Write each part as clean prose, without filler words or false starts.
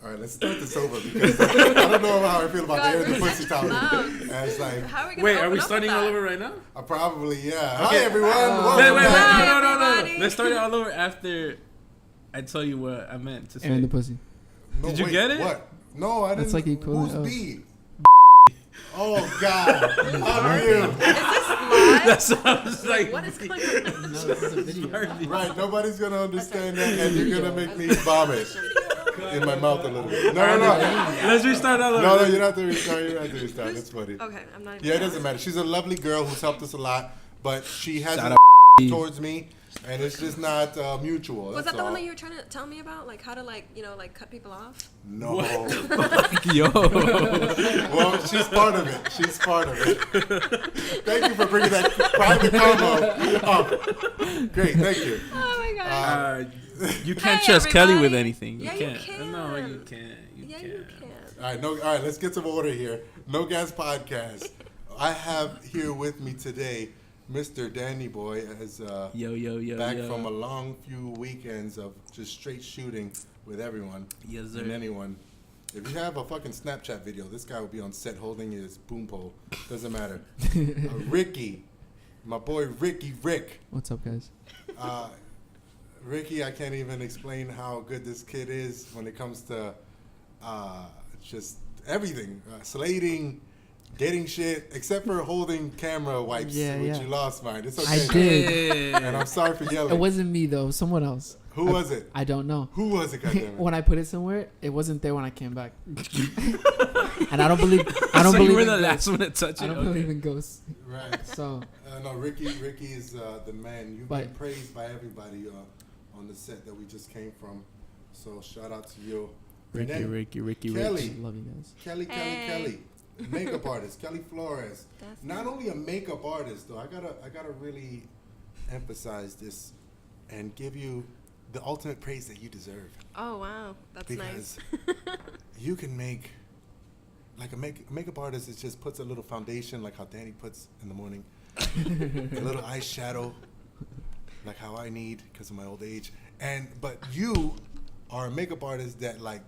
All right, let's start this over because I don't know how I feel about the air and the pussy topic. And it's like, How are we gonna wait, are we starting all over right now? Probably, yeah. Okay. Hi, everyone. Wait. No. Let's start it all over after I tell you what I meant to say. Air and the pussy. No, Did you get it? What? No, I didn't. That's like equivalent Who's of- B? Oh, God. How are you? Is this live? That's what I was like. What is going on? No, this is a video. Right, nobody's going to understand that, and you're going to make me vomit in my mouth a little bit. No. Let's restart all over. No, you're not to restart. You're not to restart. It's funny. Okay, I'm not even. Yeah, it doesn't matter. She's a lovely girl who's helped us a lot, but she has Shout a towards me, and it's just not mutual. Was that's that the one all. that you were trying to tell me about? Like how to like cut people off? No. Yo. Well, she's part of it. She's part of it. Thank you for bringing that private convo up. Great, thank you. Oh my god. You can't Hey, trust Kelly with everybody. anything. Yeah, you can't. can. No, you can't. You Yeah, can't. you can. All right, let's get some order here. No.G.A.S. podcast. I have here with me today Mr. Danny Boy, as Yo. back from a long few weekends of just straight shooting with everyone Yes, sir. and anyone. If you have a fucking Snapchat video, this guy will be on set holding his boom pole. Doesn't matter. Ricky, my boy Rick. What's up, guys? Ricky, I can't even explain how good this kid is when it comes to just everything. Slating, getting shit, except for holding camera wipes, which you lost mine. It's okay. I did. And I'm sorry for yelling. It wasn't me, though. Someone else. Who was it? I don't know. Who was it, goddammit? When I put it somewhere, it wasn't there when I came back. And I don't believe So you were in the ghosts. last one to touch it. I don't believe in ghosts. Right. So No, Ricky is the man. You've been But- praised by everybody on the set that we just came from. So shout out to you. And then Ricky. Kelly. love you guys. Kelly. Makeup artist, Kelly Flores. That's Not only a makeup artist though, I gotta really emphasize this and give you the ultimate praise that you deserve. Oh wow, that's Because nice. you can make like a makeup artist. It just puts a little foundation, like how Danny puts in the morning, a little eyeshadow, like how I need because of my old age. But you are a makeup artist that like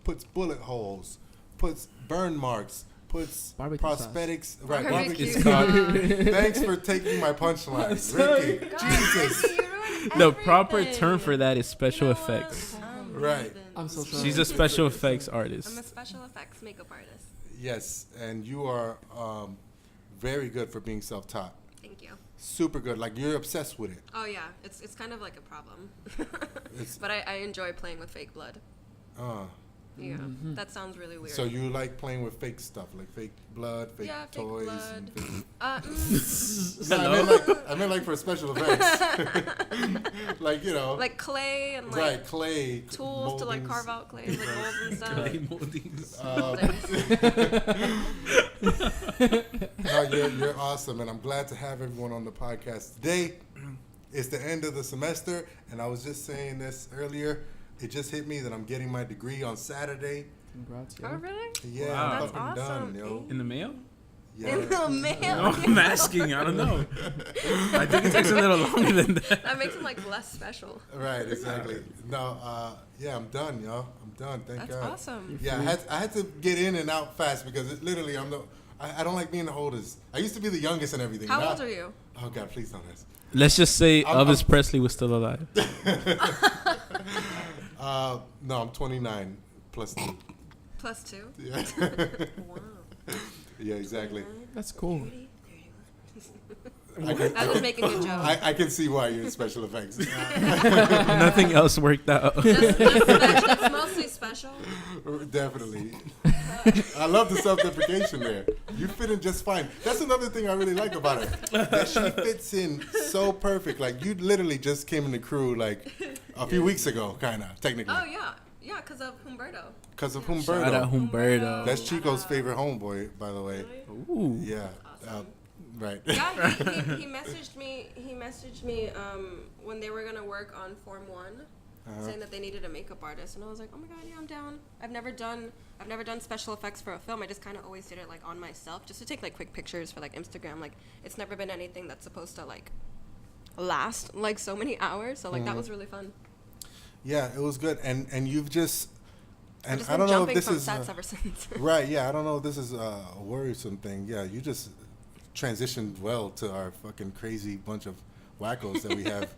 puts bullet holes, puts burn marks, puts Barbecue prosthetics. sauce. Right, Barbecue barbecue sauce. Thanks for taking my punchline, sorry. Ricky. God, Jesus. Ricky, you ruined The proper everything. term for that is special You know what? effects. Right. I'm so sorry. She's a special effects I'm a artist. special effects makeup artist. Yes, and you are very good for being self-taught. Thank you. Super good. Like you're obsessed with it. Oh yeah, it's kind of like a problem. It's- But I enjoy playing with fake blood. Yeah, that sounds really weird. So you like playing with fake stuff, like fake blood, fake Yeah, fake toys. blood. And Hello? I meant like for special events. Like, you know. like clay and like right, clay. tools to like moldings. carve out clay, like molds and stuff. Clay moldings. No, you're awesome, and I'm glad to have everyone on the podcast today. It's the end of the semester, and I was just saying this earlier. It just hit me that I'm getting my degree on Saturday. Congrats, Oh really? Yeah, Wow. I'm That's fucking done, awesome. yo. In the mail? Yeah. In the mail. No, I'm asking. I don't know. I think it takes a little longer than that. That makes it like less special. Right, exactly. No, yeah, I'm done, yo. I'm done. Thank That's God. awesome. Yeah, I had to get in and out fast because it literally I don't like being the oldest. I used to be the youngest and everything. How Now- old are you? Oh God, please don't ask. Let's just say I'm- Elvis Presley was still alive. No, I'm 29 plus 2. Plus 2. Yeah. Wow. Yeah, exactly. That's cool. I can, That was making a joke. I can see why you're in special effects. Nothing else worked out. That's mostly special. Definitely. I love the self-deprecation there. You fit in just fine. That's another thing I really like about her. That she fits in so perfect. Like you literally just came in the crew like a few weeks ago, kind of technically. Oh yeah, yeah, because of Humberto. Because of Shout out Humberto. Humberto. That's Chico's favorite homeboy, by the way. Ooh. Yeah. Awesome. Right. Yeah, he messaged me. He messaged me when they were gonna work on Form 1, saying that they needed a makeup artist, and I was like, oh my god, yeah, I'm down. I've never done special effects for a film. I just kind of always did it like on myself, just to take like quick pictures for like Instagram. Like it's never been anything that's supposed to like last like so many hours. So like that was really fun. Yeah, it was good. And you've just I've And just I been don't know if jumping this from is sets ever since. right. Yeah, I don't know if this is a worrisome thing. Yeah, you just transitioned well to our fucking crazy bunch of wackos that we have.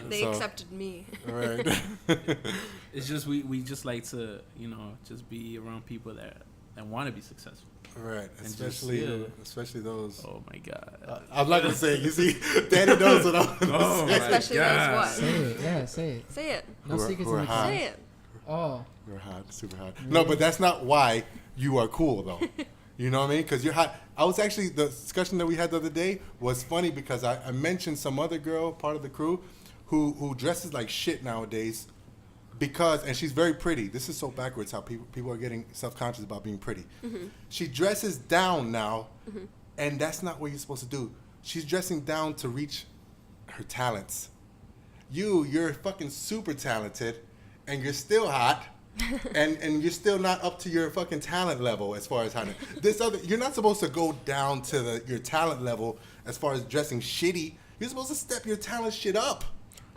They So- accepted me. Right. It's just we just like to just be around people that want to be successful. Right. And just, Especially those. Oh my god. I'm not gonna say it. You see, Danny knows what I'm gonna Oh say. my Especially God. those what? Say it. Yeah, say it. Say it. No Who are- secrets who in are the hot. closet. Say it. Oh. You're hot, super hot. No, but that's not why you are cool though. You know what I mean? Because you're hot. I was actually, the discussion that we had the other day was funny because I mentioned some other girl, part of the crew, who dresses like shit nowadays and she's very pretty. This is so backwards how people are getting self-conscious about being pretty. Mm-hmm. She dresses down now, and that's not what you're supposed to do. She's dressing down to reach her talents. You're fucking super talented, and you're still hot. and you're still not up to your fucking talent level as far as how you're not supposed to go down to your talent level as far as dressing shitty. You're supposed to step your talent shit up.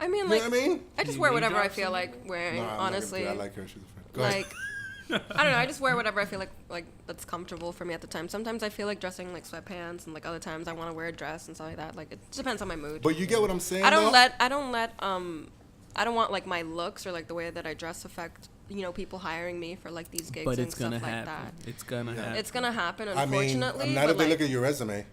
I mean, You like, know what I mean? I just Can wear you whatever name I drop feel something? like wearing. No, I'm not gonna Honestly, do that. I like her. She's a friend. Go ahead. like, I don't know. I just wear whatever I feel like that's comfortable for me at the time. Sometimes I feel like dressing like sweatpants, and like other times I want to wear a dress and stuff like that. Like, it depends on my mood. But you get what I'm saying? I don't though? I don't want like my looks or like the way that I dress affect people hiring me for like these gigs But and it's stuff gonna like happen. that. It's gonna Yeah. happen. It's gonna happen, I mean, unfortunately. not but if they like, look at your resume,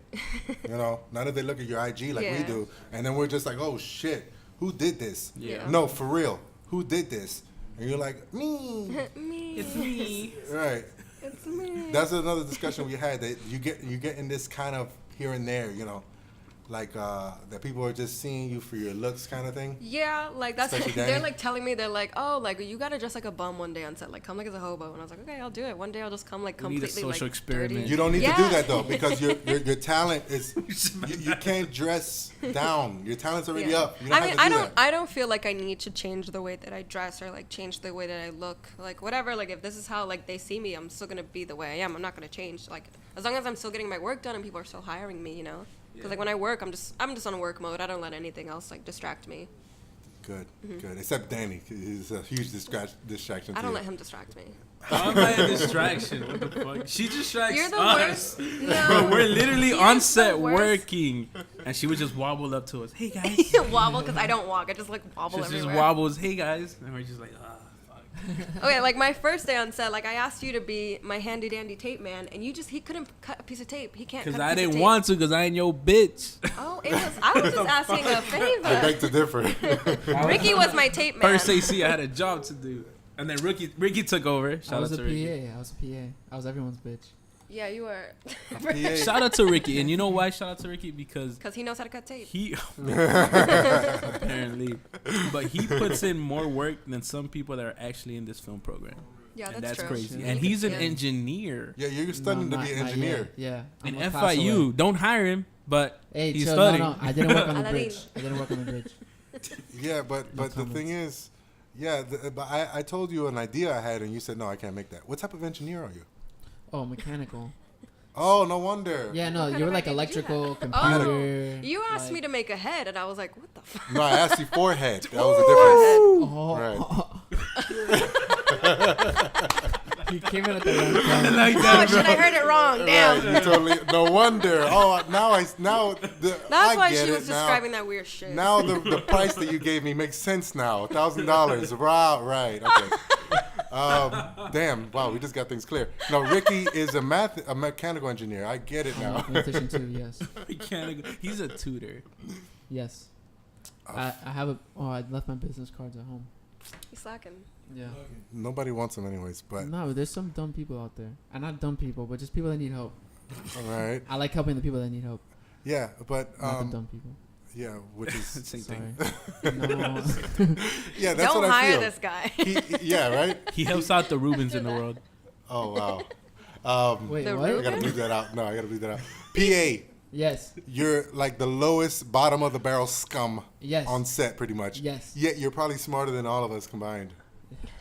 not if they look at your IG like we Yeah. do, and then we're just like, oh shit, who did this? Yeah. No, for real, who did this? And you're like, me. me. It's me. Right. It's me. That's another discussion we had. That you get in this kind of here and there, like that people are just seeing you for your looks kind of thing. Yeah, like that's Especially they're Danny. like telling me they're like, oh, like you gotta dress like a bum one day on set, like come like as a hobo, and I was like, okay, I'll do it. One day I'll just come like We need a completely social like experiment. dirty. You don't need to Yeah. do that though because your talent is you can't dress down. Your talent's already Yeah. up. You don't I mean, have to do that. I don't feel like I need to change the way that I dress or like change the way that I look, like whatever. Like if this is how like they see me, I'm still gonna be the way I am. I'm not gonna change. Like as long as I'm still getting my work done and people are still hiring me, Because like when I work, I'm just on work mode. I don't let anything else like distract me. Good, good. Except Danny, he's a huge distraction. I to don't you. let him distract me. How am I a distraction? What the fuck? She distracts You're the us. worst. No. We're literally You're on the set worst. working, and she would just wobble up to us. Hey guys. Wobble because I don't walk. I just like wobble She just everywhere. wobbles. Hey guys, and we're just like, fuck. Okay, like my first day on set, like I asked you to be my handy dandy tape man, and he couldn't cut a piece of tape. He can't. Because cut a I piece of didn't tape. want to, because I ain't your bitch. Oh, I was just asking a I favor. beg to differ. Ricky was my tape man. First AC, I had a job to do, and then Ricky took over. I Shout was out a to Ricky. PA. I was a PA. I was everyone's bitch. Yeah, you were. PA. Shout out to Ricky, and you know why? Shout out to Ricky because Because he knows how to cut tape. he apparently, but he puts in more work than some people that are actually in this film program. Yeah, And that's that's true. crazy. Yeah. And he's an Yeah. engineer Yeah, you're studying No, to be an not engineer. yet. Yeah. in I'm a class FIU. away. Don't hire him, but Hey, he's chill. studying. No, I didn't work on the Aladdin. bridge. I didn't work on the bridge. Yeah, but the comments. thing is, but I told you an idea I had, and you said no, I can't make that. What type of engineer are you? Oh, mechanical. Oh, no wonder. Yeah, no, kind you were of like idea did you electrical, have? computer. You asked like- me to make a head, and I was like, what the fuck? No, I asked you forehead. That was the difference. Oh. You came in at the wrong time. like Oh, that, shit, I heard it wrong. Damn. Right, you totally. No wonder. Oh, That's I why get she was it now. describing that weird shit. Now the price that you gave me makes sense now. $1,000. Right. Okay. Damn. Wow. We just got things clear. No, Ricky is a mechanical engineer. I get it I'm a now. mathematician too, yes. mechanical. He's a tutor. Yes. I have I left my business cards at home. He's slacking. Yeah. Nobody wants them anyways. But No, there's some dumb people out there. And not dumb people, but just people that need help. all right. I like helping the people that need help, Yeah, but not the dumb people. yeah, which is Same Sorry. thing. No. yeah. That's Don't what I hire feel. this guy. Yeah. Right. He helps out the Rubens in the world. Oh wow. Wait, The what? I gotta bleep that out. No, I gotta bleep that out. PA. Yes. You're like the lowest bottom of the barrel scum Yes. on set, pretty much. Yes. Yet you're probably smarter than all of us combined.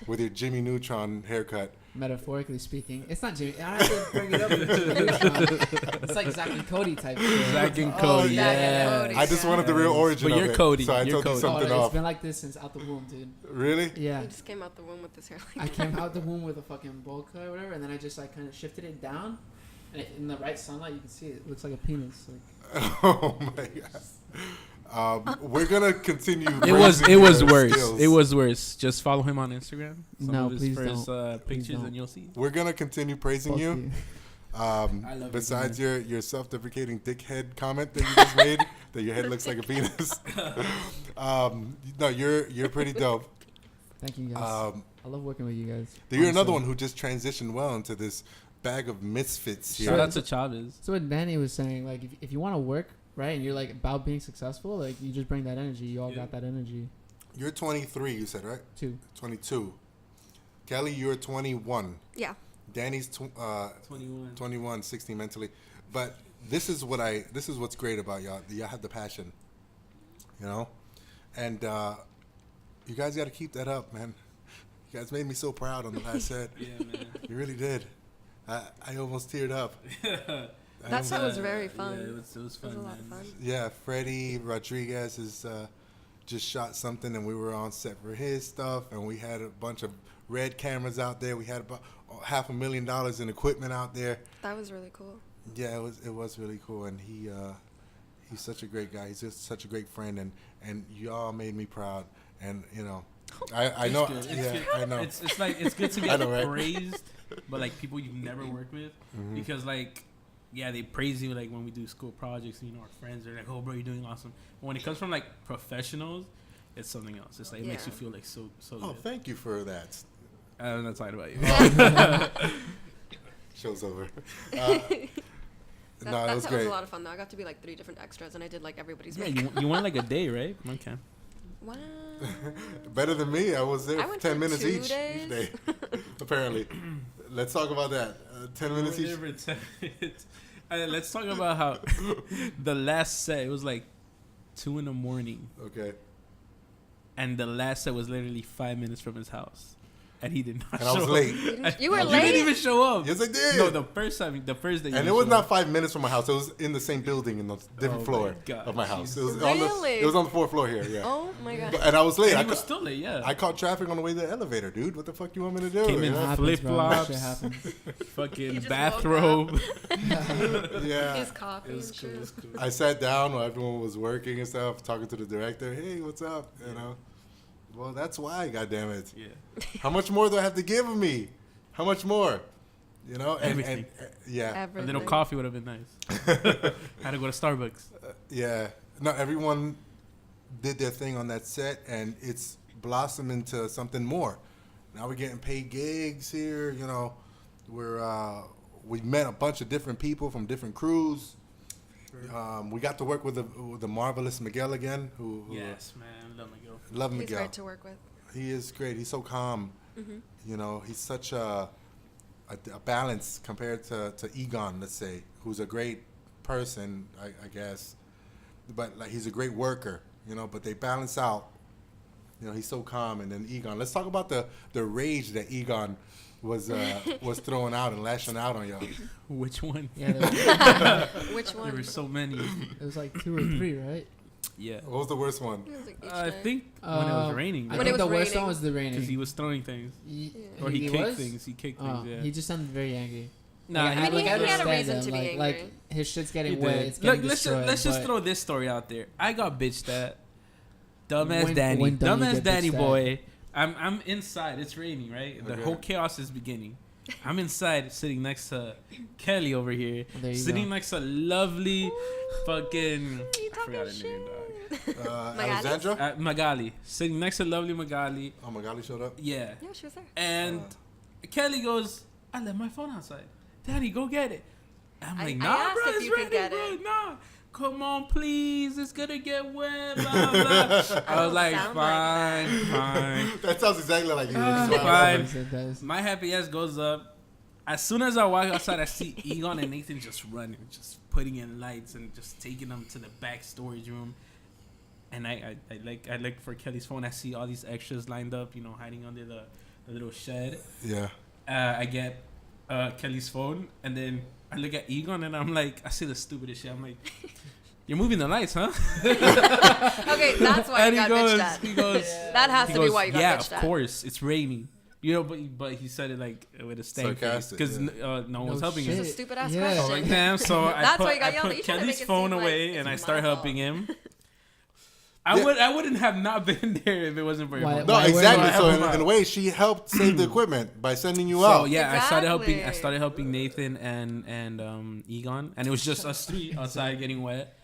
with your Jimmy Neutron haircut. Metaphorically speaking, it's not Jimmy. I have to bring it up. With Jimmy Neutron. It's like Zach and Cody type. Shit. Zach and Cody. yeah. Cody. I just wanted the real origin But of you're it. Cody. So I You're told you Cody. something It's off. been like this since out the womb, dude. Really? Yeah. He just came out the womb with his hair I like came out the womb with a fucking bowl cut or whatever, and then I just like kind of shifted it down, and in the right sunlight you can see it. It looks like a penis. Like, Oh my god. We're gonna continue. It was raising your worse. skills. It was worse. Just follow him on Instagram. Some No, of his please first don't. Please pictures don't. and you'll see. We're gonna continue praising both you. of you. I love Besides your self-deprecating dickhead comment that you just made, that your head looks like a penis. No, you're pretty dope. Thank you guys. I love working with you guys. You're another honestly. one who just transitioned well into this bag of misfits here. Shout out to Chavez. So what Danny was saying, like if you want to work, right, and you're like about being successful, like you just bring that energy. You all got that energy. You're 23, you said, right? 22. Kelly, you're 21. Yeah. Danny's 21, 16 mentally. But this is what's great about y'all. Y'all have the passion, you know? And you guys got to keep that up, man. You guys made me so proud on the last set. Yeah, man. You really did. I almost teared up. That set was very fun. Yeah, it was fun. It was a lot of man. fun. Yeah, Freddie Rodriguez is just shot something, and we were on set for his stuff, and we had a bunch of red cameras out there. We had about $500,000 in equipment out there. That was really cool. Yeah, it was really cool, and he's such a great guy. He's just such a great friend, and y'all made me proud. And you know, I know, It's good. yeah, It's I know. It's like it's good to I get know, right? praised, but like people you've never worked with, because like yeah, they praise you like when we do school projects. You know, our friends are like, "Oh, bro, you're doing awesome." But when it comes from like professionals, it's something else. It's like it makes you feel like so Oh, good. thank you for that. I'm not talking about you. Show's over. That it was set was great. a lot of fun though. I got to be like 3 different extras, and I did like everybody's Yeah, makeup. you went like a day, right? Okay. Wow. Better than me. I was there I for went 10 for minutes 2 each days. day. Apparently. Let's talk about that. 10 minutes each. Let's talk about how the last set, it was like 2 a.m, Okay. and the last set was literally 5 minutes from his house, and he did not And I show was up. late. You were You late. didn't even show up. Yes, I did. No, the first day. And it was not 5 minutes from my house. It was in the same building in a different Oh floor my God, of my house. It Jesus. was Really? it was on the 4th floor here, yeah. Oh my god. And I was late. And I he was ca- still late, yeah. I caught traffic on the way to the elevator, dude. What the fuck you want me to do? Came in you know? Happens, bro. That flip-flops. shit happens. Fucking just bathrobe. Yeah. His coffee It and was cool. shit. It was cool. I sat down while everyone was working and stuff, talking to the director. Hey, what's up? You know. Well, that's why. God damn it. Yeah. How much more do I have to give of me? How much more? You know. Everything. Yeah. A Everything. little coffee would have been nice. Had to go to Starbucks. Yeah. No, everyone did their thing on that set, and it's blossomed into something more. Now we're getting paid gigs here. You know, we met a bunch of different people from different crews. We got to work with the marvelous Miguel again. Who Yes, man. Love Miguel. love He's Miguel. great to work with. He is great. He's so calm. You know, he's such a balance compared to Egon, let's say, who's a great person, I guess. But like he's a great worker, you know, but they balance out. You know, he's so calm. And then Egon. Let's talk about the rage that Egon was throwing out and lashing out on y'all. Which one? Yeah, there Which There one? were so many. was like 2 or 3, right? Yeah. What was the worst one? It was like each I day. think when it was raining. I When think it the was worst raining. one was the Because he raining. was throwing things. Yeah. Or he kicked was? things. He kicked Oh, things, yeah. he just sounded very angry. Nah, Like, I mean, he had a understand reason him, to be like, angry. Like his shit's he getting wet. did. It's Look, getting destroyed. let's just but throw this story out there. I got bitched at. Dumbass When- Danny. when don't you Dumbass get Danny bitched at? boy. I'm inside. It's raining, right? The Okay. whole chaos is beginning. I'm inside sitting next to Kelly over here. There you Sitting go. next to lovely fucking You I talking forgot her shit. name, dog. Magali? Alexandra? Magali. Sitting next to lovely Magali. Oh, Magali showed up. Yeah. Yeah, she was there. And Kelly goes, I left my phone outside. Daddy, go get it. I'm I like, asked nah, bro, if it's you could ready, get bro. it. Nah. Come on, please. It's going to get wet. Blah, blah. I was like, sound like fine, fine. That sounds exactly like you. Fine. Yes, it does. My happy ass goes up. As soon as I walk outside, I see Egon and Nathan just running, just putting in lights and just taking them to the back storage room. and I look for Kelly's phone. I see all these extras lined up, hiding under the little shed. Yeah. I get Kelly's phone, and then I look at Egon, and I'm like, I say the stupidest shit. I'm like, "You're moving the lights, huh?" Okay, that's why you got bitched at. He goes, that has to be why you got yeah, bitched at. of course, it's raining. But he said it like with a stank face because no one was helping him. It's a stupid ass Yeah. question. So like, damn. So That's why you got I yelled at. put You trying to Kelly's make it phone seem like away, it's and I my start fault. helping him. I wouldn't have not been there if it wasn't for your Why- mom. No, why exactly. were- So I help in a way, she helped save the equipment by sending you out. So yeah, I Exactly. started helping Nathan and Egon, and it was just us three outside getting wet.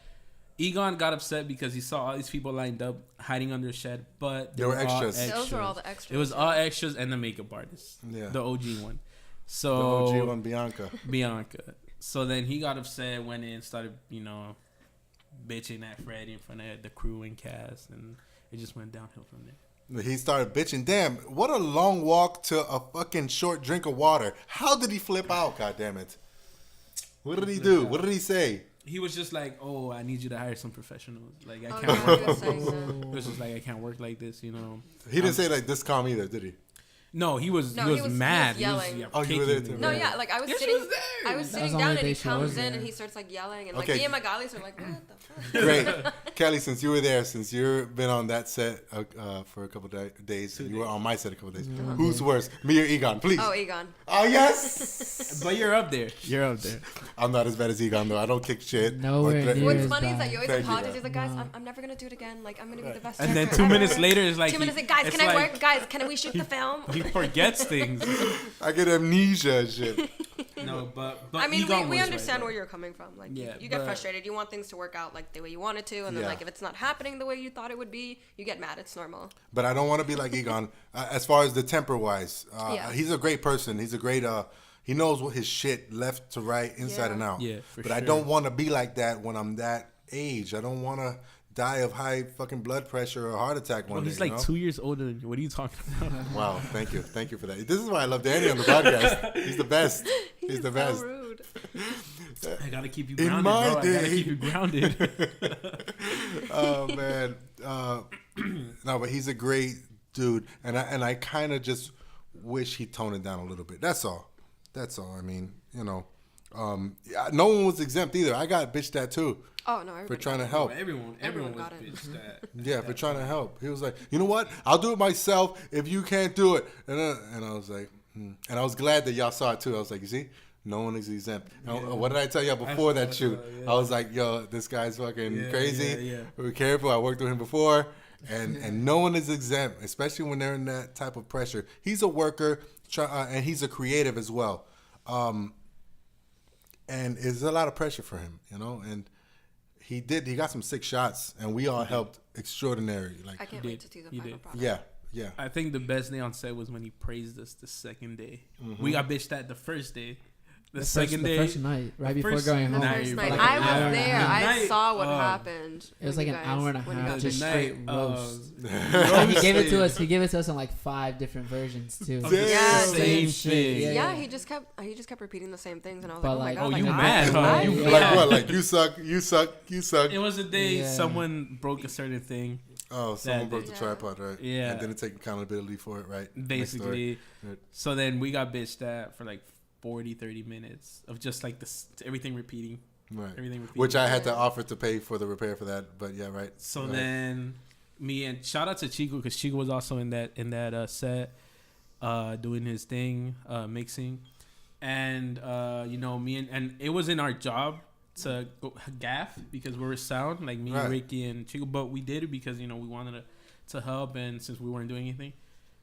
Egon got upset because he saw all these people lined up hiding under a shed, but There were all extras. Those were all the extras. It was all extras and the makeup artist, Yeah. the OG one. The So OG one, Bianca. Bianca. So then he got upset, went in, started bitching at Freddie in front of the crew and cast, and it just went downhill from there. He started bitching. Damn, what a long walk to a fucking short drink of water. How did he flip out? God damn it! What did he do? What did he say? He was just like, "Oh, I need you to hire some professionals. Like I Oh, can't yeah, work." he was saying that. It was just like I can't work like this, He didn't say like this calm either, did he? No, he was No, he he was was mad. yelling. He was, Oh, you were there kicking too. me. No, yeah, like I was Yeah, she sitting, was there. I was That sitting was the down only and he day she comes was in there. and he starts like yelling and Okay. like me and Magali are like, what the fuck? Great, Kelly. Since you were there, since you've been on that set for a couple days, and you were on my set a couple days. Who's worse, me or Egon? Please. Oh, Egon. Oh yes. But you're up there. You're up there. I'm not as bad as Egon though. I don't kick shit. Nowhere or threaten. near. What's Yes, funny is bad. that you always Thank you, apologize. guys. He's like, guys, No. I'm never gonna do it again. Like I'm gonna be the best. And then director 2 ever." minutes later, it's like 2 minutes. Guys, it's can I like work? Guys, can we shoot the film? He forgets things. I get amnesia and shit. No, but I mean, Egon we was understand right, where you're coming from. Like, Yeah, you get but- frustrated. You want things to work out like the way you want it to, and then Yeah. like if it's not happening the way you thought it would be, you get mad. It's normal. But I don't want to be like Egon as far as the temper wise. Yeah. He's a great person. He's a great. He knows what his shit left to right, inside Yeah. and out. Yeah, for but I sure. don't want to be like that when I'm that age. I don't want to die of high fucking blood pressure or heart attack one Well, day. he's like you know? 2 years older than you. What are you talking about? Wow, thank you for that. This is why I love Danny on the podcast. He's the best. He's the so best. rude. I gotta keep you In grounded, my bro. I gotta day. keep you grounded. Oh man, no, but he's a great dude, and I kind of just wish he toned it down a little bit. That's all. I mean, no one was exempt either. I got bitched at too Oh no, for everybody. trying to help. Everyone Everyone was got it. bitched at. Yeah, for trying to help. He was like, you know what? I'll do it myself if you can't do it. And I was like, and I was glad that y'all saw it too. I was like, you see, no one is exempt. And what did I tell y'all before that shoot? yeah. I was like, yo, this guy's fucking Yeah, crazy. yeah. Be careful. I worked with him before. And no one is exempt, especially when they're in that type of pressure. He's a worker, and he's a creative as well. And it's a lot of pressure for him, and he got some sick shots, and we all helped extraordinary. Like, I can't You wait did. to see the You final did. product. yeah. I think the best day on set was when he praised us the second day. Mm-hmm. We got bitched at the first day. The First- second day. the first night, right before first going The home. Nah, first you're night, like I an was hour and a there. half. I Night, saw what happened. It was with like you an guys hour and a when you half, got just bitched. straight uh, roast. And he gave it to us. He gave it to us in like 5 different versions too. Damn. Yeah, Same dude. thing. Yeah, he just kept repeating the same things, and I was But like, like- oh my god, Oh, you like, mad, huh? I- You yeah. mad. Like what? Like you suck, you suck, you suck. It was a day Yeah. someone broke a certain thing. Oh, someone That broke day. the tripod, right? Yeah. And didn't take accountability for it, right? Next story. Basically. Right. So then we got bitched at for like 30 minutes of just like this everything repeating. Right. Everything repeating. Which I had to offer to pay for the repair for that, but yeah, right. So right. then me and shout out to Chico because Chico was also in that set, doing his thing, mixing, and me and it was in our job to go gaff because we were sound like me, Right. Ricky, and Chico, but we did it because we wanted to help, and since we weren't doing anything,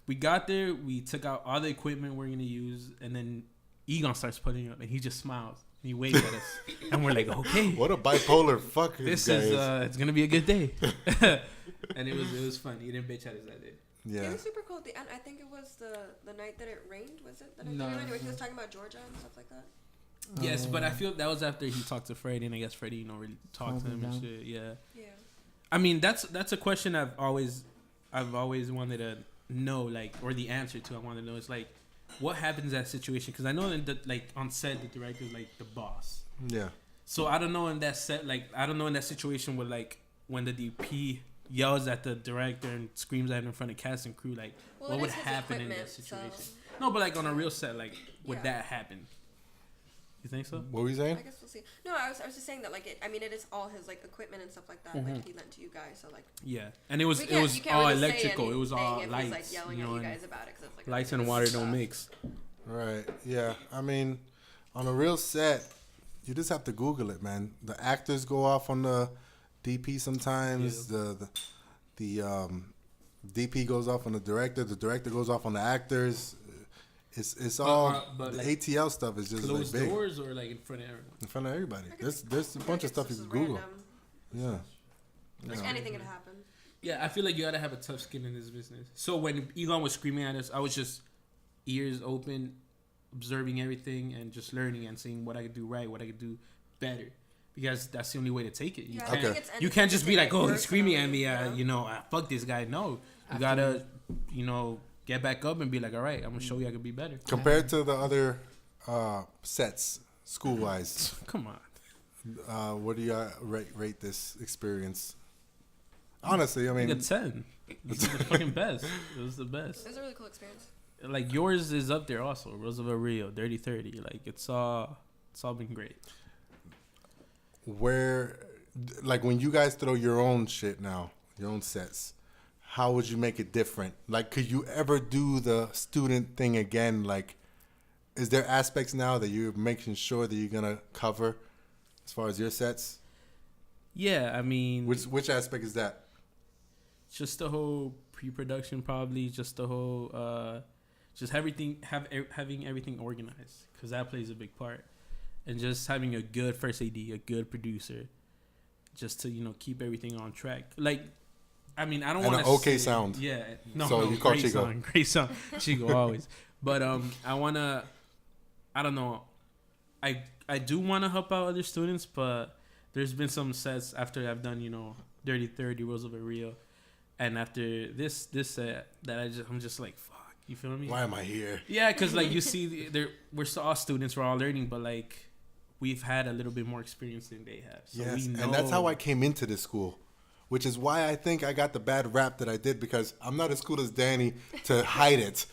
we got there, we took out all the equipment we're gonna use, and then Egon starts putting it up, and he just smiles. He waves at us, and we're like, okay. What a bipolar fuck This guy is it's gonna be a good day, and it was fun. He didn't bitch at us that day. It Yeah. was super cool. And I think it was the night that it rained. Was it the night No. that it rained? Where he was talking about Georgia and stuff like that. Yes, but I feel that was after he talked to Freddie, and I guess Freddie, really talked to Calmed him and him shit. Yeah, Yeah. I mean that's a question I've always wanted to know, like, or the answer to. I want to know is like, what happens in that situation? Because I know that like on set the director is like the boss. Yeah. So I don't know in that set, like I don't know in that situation where like when the DP yells at the director and screams at him in front of cast and crew, like Well, what it would is his happen in that equipment, situation? so- No, but like on a real set, like would Yeah. that happen? You think so? What were you saying? I guess we'll see. No, I was just saying that like it is all his like equipment and stuff like that. Like he lent to you guys, so like Yeah, and it was you can't all really say electrical. It was anything all if lights. he's, like, yelling you know, at you and guys about it, 'cause it's, like, lights okay, and water stuff. don't mix. Right. Yeah. I mean, on a real set, you just have to Google it, man. The actors go off on the DP sometimes. Yeah. The DP goes off on the director. The director goes off on the actors. It's all but the like ATL stuff is just like closed big doors or like in front of everyone. in front of everybody. I guess- There's a I bunch of guess stuff you this can is Google. random. Yeah. Like Yeah. anything could happen. Yeah, I feel like you gotta have a tough skin in this business. So when Egon was screaming at us, I was just ears open, observing everything and just learning and seeing what I could do right, what I could do better. Because that's the only way to take it. You Yeah, I can't, think it's you can't just be like, oh, he's screaming at me, personally, fuck this guy. No, you After- gotta, get back up and be like, all right, I'm gonna show you I could be better. Compared to the other sets, school wise, Come on. what do you rate this experience? Honestly, I Like a mean, 10. This is the fucking best. It was the best. It was a really cool experience. Like yours is up there also. Roosevelt Rio, Dirty 30. Like it's all been great. where, like, when you guys throw your own shit now, your own sets, how would you make it different? Like, could you ever do the student thing again? Like, is there aspects now that you're making sure that you're gonna cover as far as your sets? Yeah, I mean, Which aspect is that? just the whole pre-production, probably just the whole, just having everything organized, because that plays a big part, and just having a good first AD, a good producer, just to keep everything on track. Like, I mean, I don't And want an to okay sound. Yeah, So you call great Chico. sound, great sound, Chico always. But I don't know. I do want to help out other students, but there's been some sets after I've done Dirty 30, Roosevelt Rio, and after this set that I'm just like, fuck, you feel me? Why am I here? Yeah, because like you see, we're all students, we're all learning, but like we've had a little bit more experience than they have. So Yes, we know. and that's how I came into this school, which is why I think I got the bad rap that I did, because I'm not as cool as Danny to hide it.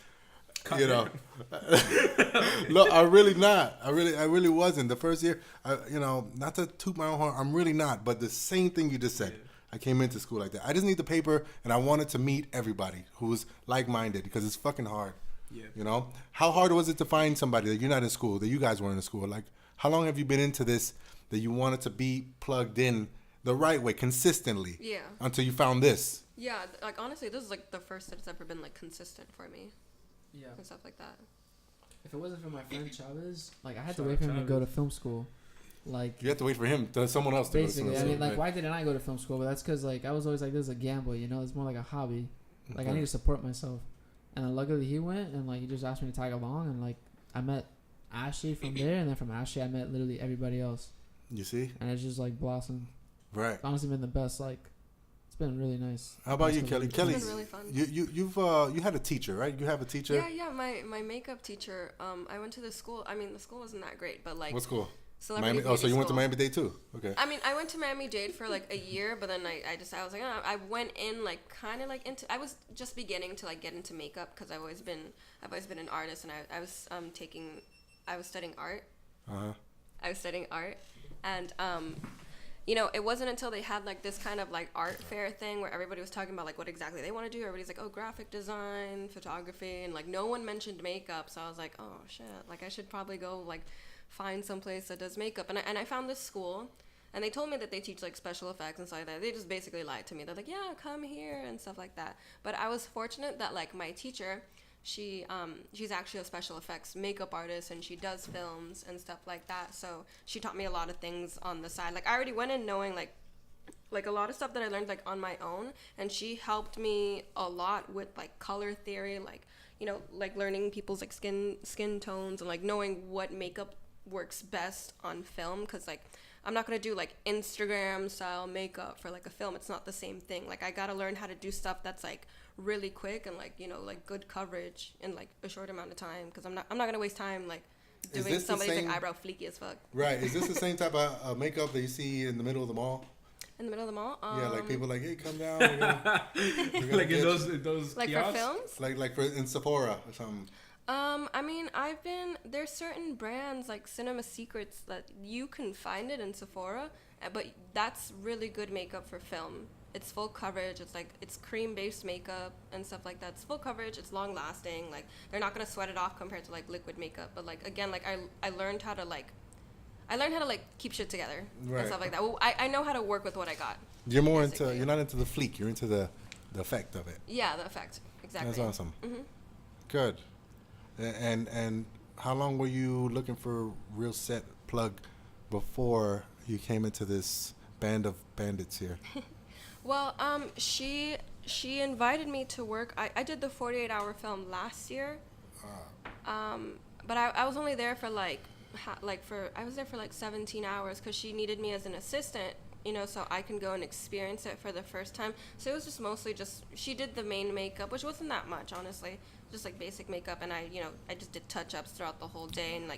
Look, I'm really not. I really wasn't. The first year, not to toot my own horn, I'm really not. But the same thing you just said, I came into school like that. I just need the paper, and I wanted to meet everybody who was like-minded, because it's fucking hard. Yeah. How hard was it to find somebody that you're not in school, that you guys weren't in school? Like, how long have you been into this that you wanted to be plugged in the right way, consistently? Yeah. Until you found this. Yeah, like honestly, this is like the first that's ever been like consistent for me Yeah. and stuff like that. If it wasn't for my friend Chavez, like I had to Shout wait out for him to go to Chavez. film school. Like You have to wait for him, to someone else to basically, go to I mean, like right. why didn't I go to film school? But that's because like I was always like, this is a gamble, It's more like a hobby. Like I need to support myself. And then luckily he went, and like he just asked me to tag along, and like I met Ashley from there, and then from Ashley I met literally everybody else, You see? and it's just like blossomed. Right. It's honestly been the best. Like it's been really nice. How about you, It's Kelly? been Kelly, It's been really fun. you had a teacher, right? You have a teacher? Yeah, my makeup teacher. I went to the school. I mean, the school wasn't that great, but like What school? celebrity Miami. Oh, so beauty you went to school. Miami-Dade too? Okay. I mean, I went to Miami-Dade for like a year, but then I was like, oh, I went in like kind of like into. I was just beginning to like get into makeup because I've always been an artist, and I was studying art. I was studying art, and it wasn't until they had like this kind of like art fair thing where everybody was talking about like what exactly they want to do. Everybody's like, oh, graphic design, photography, and like no one mentioned makeup. So I was like, oh shit, like I should probably go like find some place that does makeup. And I found this school, and they told me that they teach like special effects and stuff like that. They just basically lied to me. They're like, yeah, come here and stuff like that. But I was fortunate that like my teacher, she's actually a special effects makeup artist, and she does films and stuff like that. So she taught me a lot of things on the side. Like I already went in knowing like a lot of stuff that I learned like on my own, and she helped me a lot with like color theory, like like learning people's like skin tones, and like knowing what makeup works best on film, because like I'm not gonna do like Instagram style makeup for like a film. It's not the same thing. Like I gotta learn how to do stuff that's like really quick and like like good coverage in like a short amount of time, because I'm not gonna waste time like Is doing this the somebody's same- like eyebrow fleeky as fuck. Right. Is this the same type of makeup that you see in the middle of the mall? In the middle of the mall? Yeah, like people like, hey, come down. We're gonna Like in get those Like kiosks? for films? like for in Sephora or something. I mean, there's certain brands like Cinema Secrets that you can find it in Sephora, but that's really good makeup for film. It's full coverage. It's cream-based makeup and stuff like that. It's full coverage. It's long-lasting. Like, they're not gonna sweat it off compared to like liquid makeup. But like, again, like I learned how to keep shit together Right. and stuff like that. Well, I know how to work with what I got. You're more Basically. you're not into the fleek. You're into the effect of it. Yeah, the effect. Exactly. That's awesome. Mhm. Good. And how long were you looking for real set plug before you came into this band of bandits here? Well, she invited me to work. I did the 48-hour film last year. But I was only there for I was there for like 17 hours because she needed me as an assistant, so I can go and experience it for the first time. So it was just mostly she did the main makeup, which wasn't that much, honestly, just like basic makeup. And I just did touch-ups throughout the whole day. And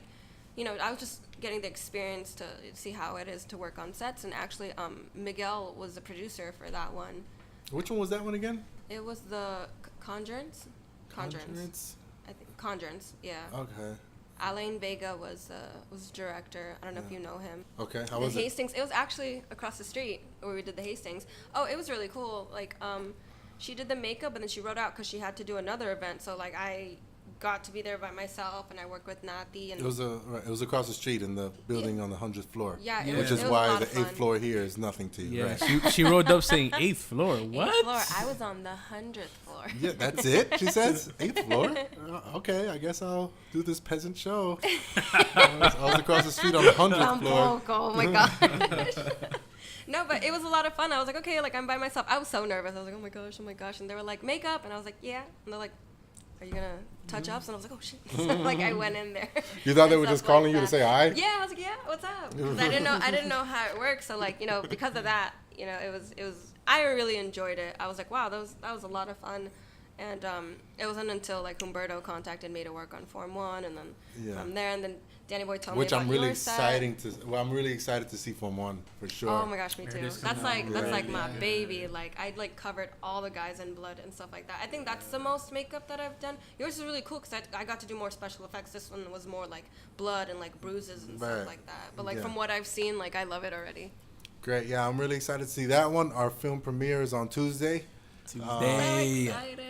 I was just getting the experience to see how it is to work on sets. And actually, Miguel was the producer for that one. Which one was that one again? It was the Conjurance. I think Conjurance, yeah. Okay. Alain Vega was director. I don't know if you know him. Okay. How The was it? Hastings. It was actually across the street where we did the Hastings. Oh, it was really cool. Like, she did the makeup and then she wrote out because she had to do another event. So like I got to be there by myself and I worked with Nati and It was across the street in the building on the 100th floor. yeah, Yeah. it Which was, is it was a why lot the of fun. 8th floor here is nothing to you, Yeah, right? she rolled up saying 8th floor. What? 8th floor. I was on the 100th floor. Yeah, that's it, she says. 8th floor? Okay, I guess I'll do this peasant show. I was across the street on the 100th floor. Tampoco, oh my gosh. No, but it was a lot of fun. I was like, okay, like I'm by myself. I was so nervous. I was like, oh my gosh. And they were like, makeup. And I was like, yeah. And they're like, are you going to touch ups? And I was like, oh shit. So, like I went in there. You thought they and were stuff just calling you to that. say hi? Yeah, I was like, yeah, what's up? 'Cause I didn't know how it works. So like, because of that, it was I really enjoyed it. I was like, wow, that was a lot of fun. And it wasn't until like Humberto contacted me to work on Form 1 and then from there and then Danny Boy told Which me about I'm really your set. I'm really excited to see Form 1 for sure. Oh my gosh, me There too. it is That's coming like out. my Yeah. baby. Like I like covered all the guys in blood and stuff like that. I think that's the most makeup that I've done. Yours is really cool because I got to do more special effects. This one was more like blood and like bruises and Right. stuff like that. But like Yeah. from what I've seen, like I love it already. Great. Yeah, I'm really excited to see that one. Our film premiere is on Tuesday. So Tuesday. excited.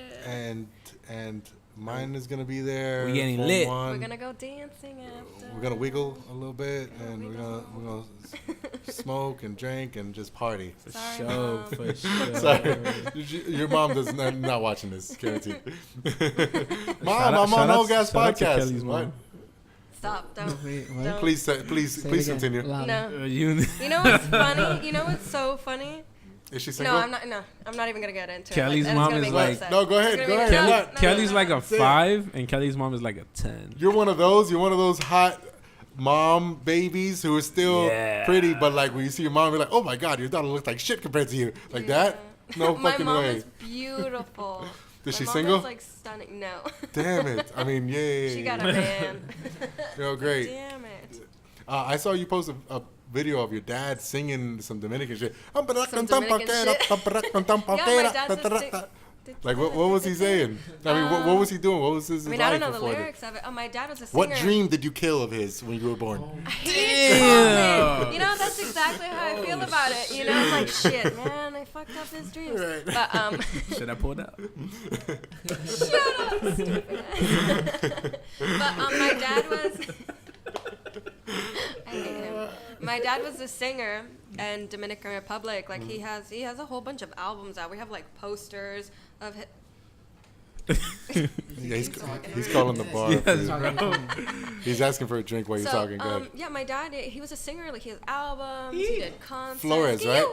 And mine is going to be there. We getting Form lit. 1. We're gonna go dancing after. We're gonna wiggle a little bit, and we're gonna smoke and drink and just party. For Sorry, sure. Mom. For sure. Sorry, your mom does not watching this, guaranteed. Mom, Shout out- I'm on shout out- NOGAS shout out to podcast. Kelly's What? mom. Stop! Don't. Wait, what? Don't. Please Say it again, continue. louder. No. You You know what's funny? You know what's so funny? Is she single? No, I'm not. No, I'm not even gonna get into Kelly's it. Like, mom it's gonna is make me like- upset. No, go ahead, It's go gonna ahead. make me- What? Kelly's like a Say it. 5, and Kelly's mom is like a 10. You're one of those hot mom babies who are still Yeah. pretty, but like when you see your mom, you're like, oh my god, your daughter looks like shit compared to you. Like that? No My fucking mom way. is beautiful. Is she My mom single? Is like stunning. No. Damn it. I mean, yay. She got a man. Yo, great. Damn it. I saw you post a video of your dad singing some Dominican shit. Some Dominican shit. Like, what was he saying? I mean, what was he doing? What was his I mean, life I don't know the before lyrics of it. Oh, my dad was a singer. What dream did you kill of his when you were born? I hated childhood. You know, that's exactly how I feel about it. You know, I'm like, shit, man, I fucked up his dreams. Right. But, Should I pull it out? shut up, stupid. But, my dad was... I hate him. My dad was a singer in Dominican Republic. Like, he has a whole bunch of albums out. We have, like, posters of his... Yeah, he's calling the bar. Yes, for you. bro. He's asking for a drink while you're talking. Go ahead. yeah, my dad, he was a singer. Like, he has albums, he did concerts. Flores, Ew. right?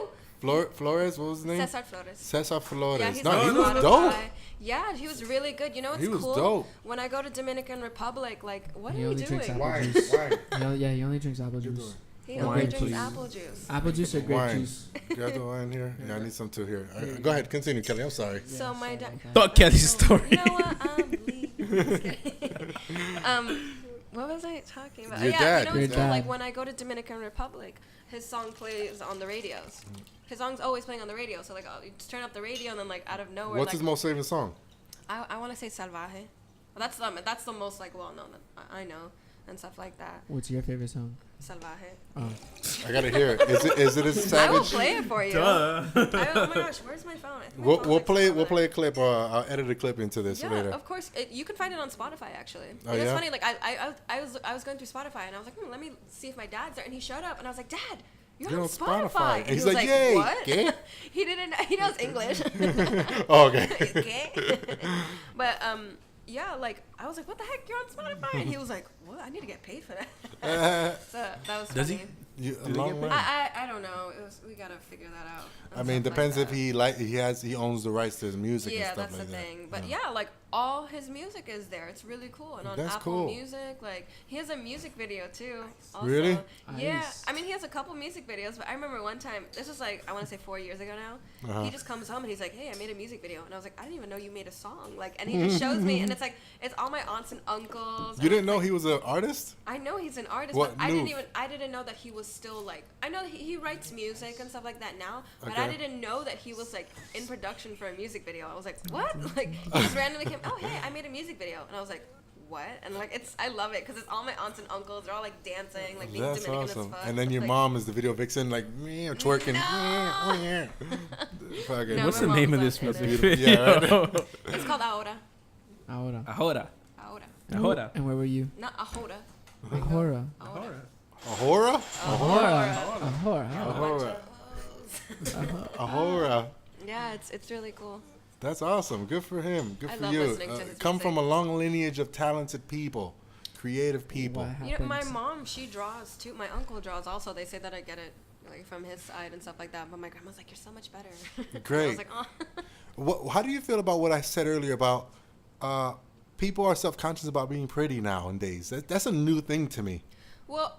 Flores, what was his name? Cesar Flores. Cesar Flores. Yeah, he's No, on he was Spotify. dope. Yeah, he was really good. You know what's He was cool? dope. When I go to Dominican Republic, like, what He are we only drinks doing? apple juice. Why? He only drinks apple juice. He Wine, only drinks please. apple juice. Apple juice or grape Wine. juice? You got the wine here? Yeah, I need some too here. Go ahead, continue, Kelly. I'm sorry. So my dad. Fuck Kelly's story. You know what? I'm leaving. What was I talking about? Your yeah, dad. you know Your what's cool? dad. Like when I go to Dominican Republic, his song plays on the radios. His song's always playing on the radio. So like, you just turn up the radio and then like out of nowhere. What's like, his most famous song? I want to say Salvaje. Well, that's the most like well known that I know and stuff like that. What's your favorite song? Salvaje. Oh. I gotta hear it. Is it as I will savage? play it for you. Duh. Oh my gosh, where's my phone? I think my We'll phone's we'll like play a clip. I'll edit a clip into this Yeah, later. of course. You can find it on Spotify actually. Oh, And it's yeah? funny. Like I was going through Spotify and I was like, let me see if my dad's there. And he showed up and I was like, Dad, you're on Spotify. And he's he was like, "Yay, what? ¿qué?" He didn't. He knows English. Oh, okay. ¿Qué? But yeah, like I was like, what the heck? You're on Spotify? And he was like, what? I need to get paid for that. So that was Does funny. he? You, Do they long get line. I don't know. We gotta figure that out. I mean, Stuff depends like if that. he owns the rights to his music and Yeah, stuff that's like the that. thing. But yeah, like all his music is there. It's really cool. And on That's Apple cool. Music, like he has a music video too. Also. Really? Yeah. Nice. I mean, he has a couple music videos, but I remember one time. This was like I want to say 4 years ago now. Uh-huh. He just comes home and he's like, "Hey, I made a music video," and I was like, "I didn't even know you made a song." Like, and he just shows me, and it's like it's all my aunts and uncles. You and didn't it's know like, he was an artist? I know he's an artist, What but I move? didn't know that he was still like. I know he writes music and stuff like that now, but I Okay. didn't know that he was like in production for a music video. I was like, what? Like he just randomly came. Oh hey, I made a music video, and I was like, what? And like I love it because it's all my aunts and uncles. They're all like dancing, like being That's Dominican awesome. as fuck. And then your Like, mom is the video vixen, like me, twerking. No. Fucking. No, What's my the name of mom's this not in music it. video? Yeah, right. It's called Ahora. Ahora. Ahora. Ahora. Ahora. And where were you? Not Ahora. Ahora. Ahora. Ahora? Ahora. Ahora. Ahora. Yeah, it's really cool. That's awesome. Good for him. Good I for love you. listening to his Come music. from a long lineage of talented people, creative people. What You know, my happens? mom, she draws too. My uncle draws also. They say that I get it like from his side and stuff like that. But my grandma's like, "You're so much better." And I Great. was like, "Oh." How do you feel about what I said earlier about people are self-conscious about being pretty nowadays? That's a new thing to me. Well,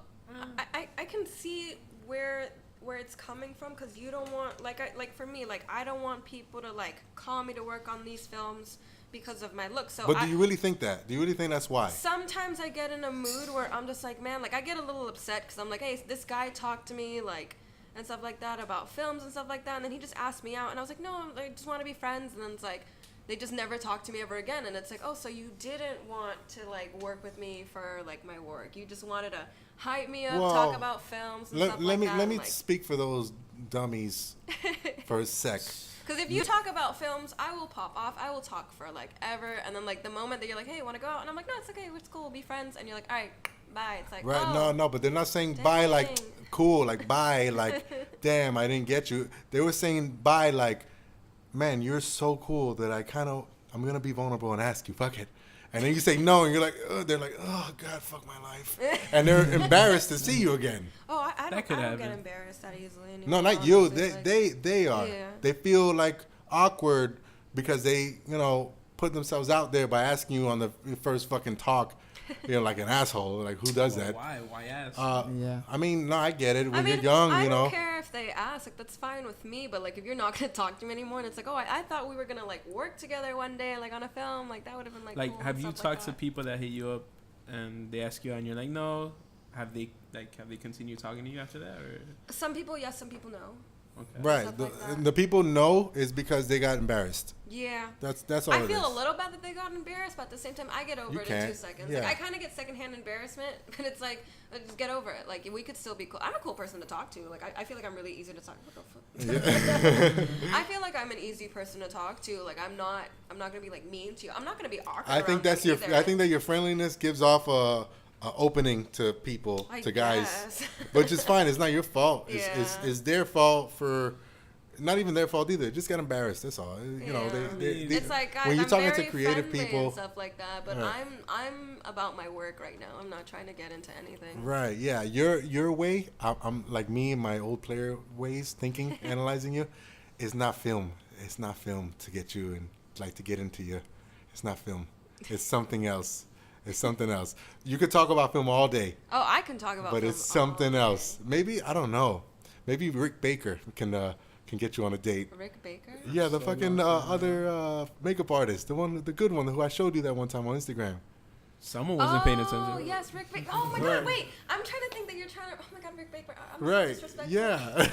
I can see where it's coming from because you don't want like for me like I don't want people to like call me to work on these films because of my look. So But do you really think that? Do you really think that's why? sometimes I get in a mood where I'm just like, man, like I get a little upset because I'm like, hey, this guy talked to me like and stuff like that about films and stuff like that, and then he just asked me out, and I was like, no, I just want to be friends, and then it's like they just never talk to me ever again, and it's like, oh, so you didn't want to like work with me for like my work, you just wanted to hype me up, Well, talk about films and stuff let like that. me like, speak for those dummies for a sec. because if you talk about films, I will pop off. I will talk for like ever, and then like the moment that you're like, hey, want to go out, and I'm like, no, it's okay, it's cool, we'll be friends, and you're like, all right, bye. It's like, Right? oh, No, but they're not saying bye like dang. cool, like bye, like damn, I didn't get you. They were saying bye like, man, you're so cool that I'm gonna be vulnerable and ask you, fuck it. And then you say no, and you're like, they're like, oh God, fuck my life, and they're embarrassed to see you again. Oh, I don't could get happen. embarrassed that easily anymore. No, not you. honestly, like- They are. Yeah. They feel like awkward because they put themselves out there by asking you on the first fucking talk, like an asshole. Like who does that? Why? Why ask? Yeah. I mean, no, I get it. When I mean, you're young, I don't care if they ask. Like, that's fine with me. But like, if you're not gonna talk to me anymore, and it's like, oh, I thought we were gonna like work together one day, like on a film, like that would have been like. Cool have and you stuff like talked to that. people that hit you up and they ask you out and you're like, no? Have they continued talking to you after that, or Some people yes, some people no. okay? Right. Stuff The, like that. the people know is because they got embarrassed. Yeah. That's all I it feel is. a little bad that they got embarrassed, but at the same time, I get over You it in can't. 2 seconds. Yeah. Like, I kind of get secondhand embarrassment, but it's like, just get over it. Like, we could still be cool. I'm a cool person to talk to. Like, I feel like I'm really easy to talk. What the fuck? I feel like I'm an easy person to talk to. Like, I'm not gonna be like mean to you. I'm not gonna be awkward. I think around that's them your. either. I think that your friendliness gives off a opening to people, I to guys, guess. which is fine. It's not your fault. It's Yeah. their fault for. Not even their fault either. Just got embarrassed. That's all. You know, Yeah. they It's like, guys, when you're I'm talking very to creative friendly people, and stuff like that. But Right. I'm about my work right now. I'm not trying to get into anything. right? Yeah, your way. I'm like me and my old player ways, thinking, analyzing you, is not film. It's not film to get you and like to get into you. It's not film. It's something else. It's something else. You could talk about film all day, Oh, I can talk about. but film it's something all day. else. Maybe I don't know. Maybe Rick Baker can get you on a date. Rick Baker. Yeah, the fucking other makeup artist, the good one who I showed you that one time on Instagram. Someone wasn't paying attention. Oh yes, Rick Baker. Oh my God, wait. I'm trying to think that you're trying to. Oh my God, Rick Baker. I'm so Right. disrespectful. Yeah.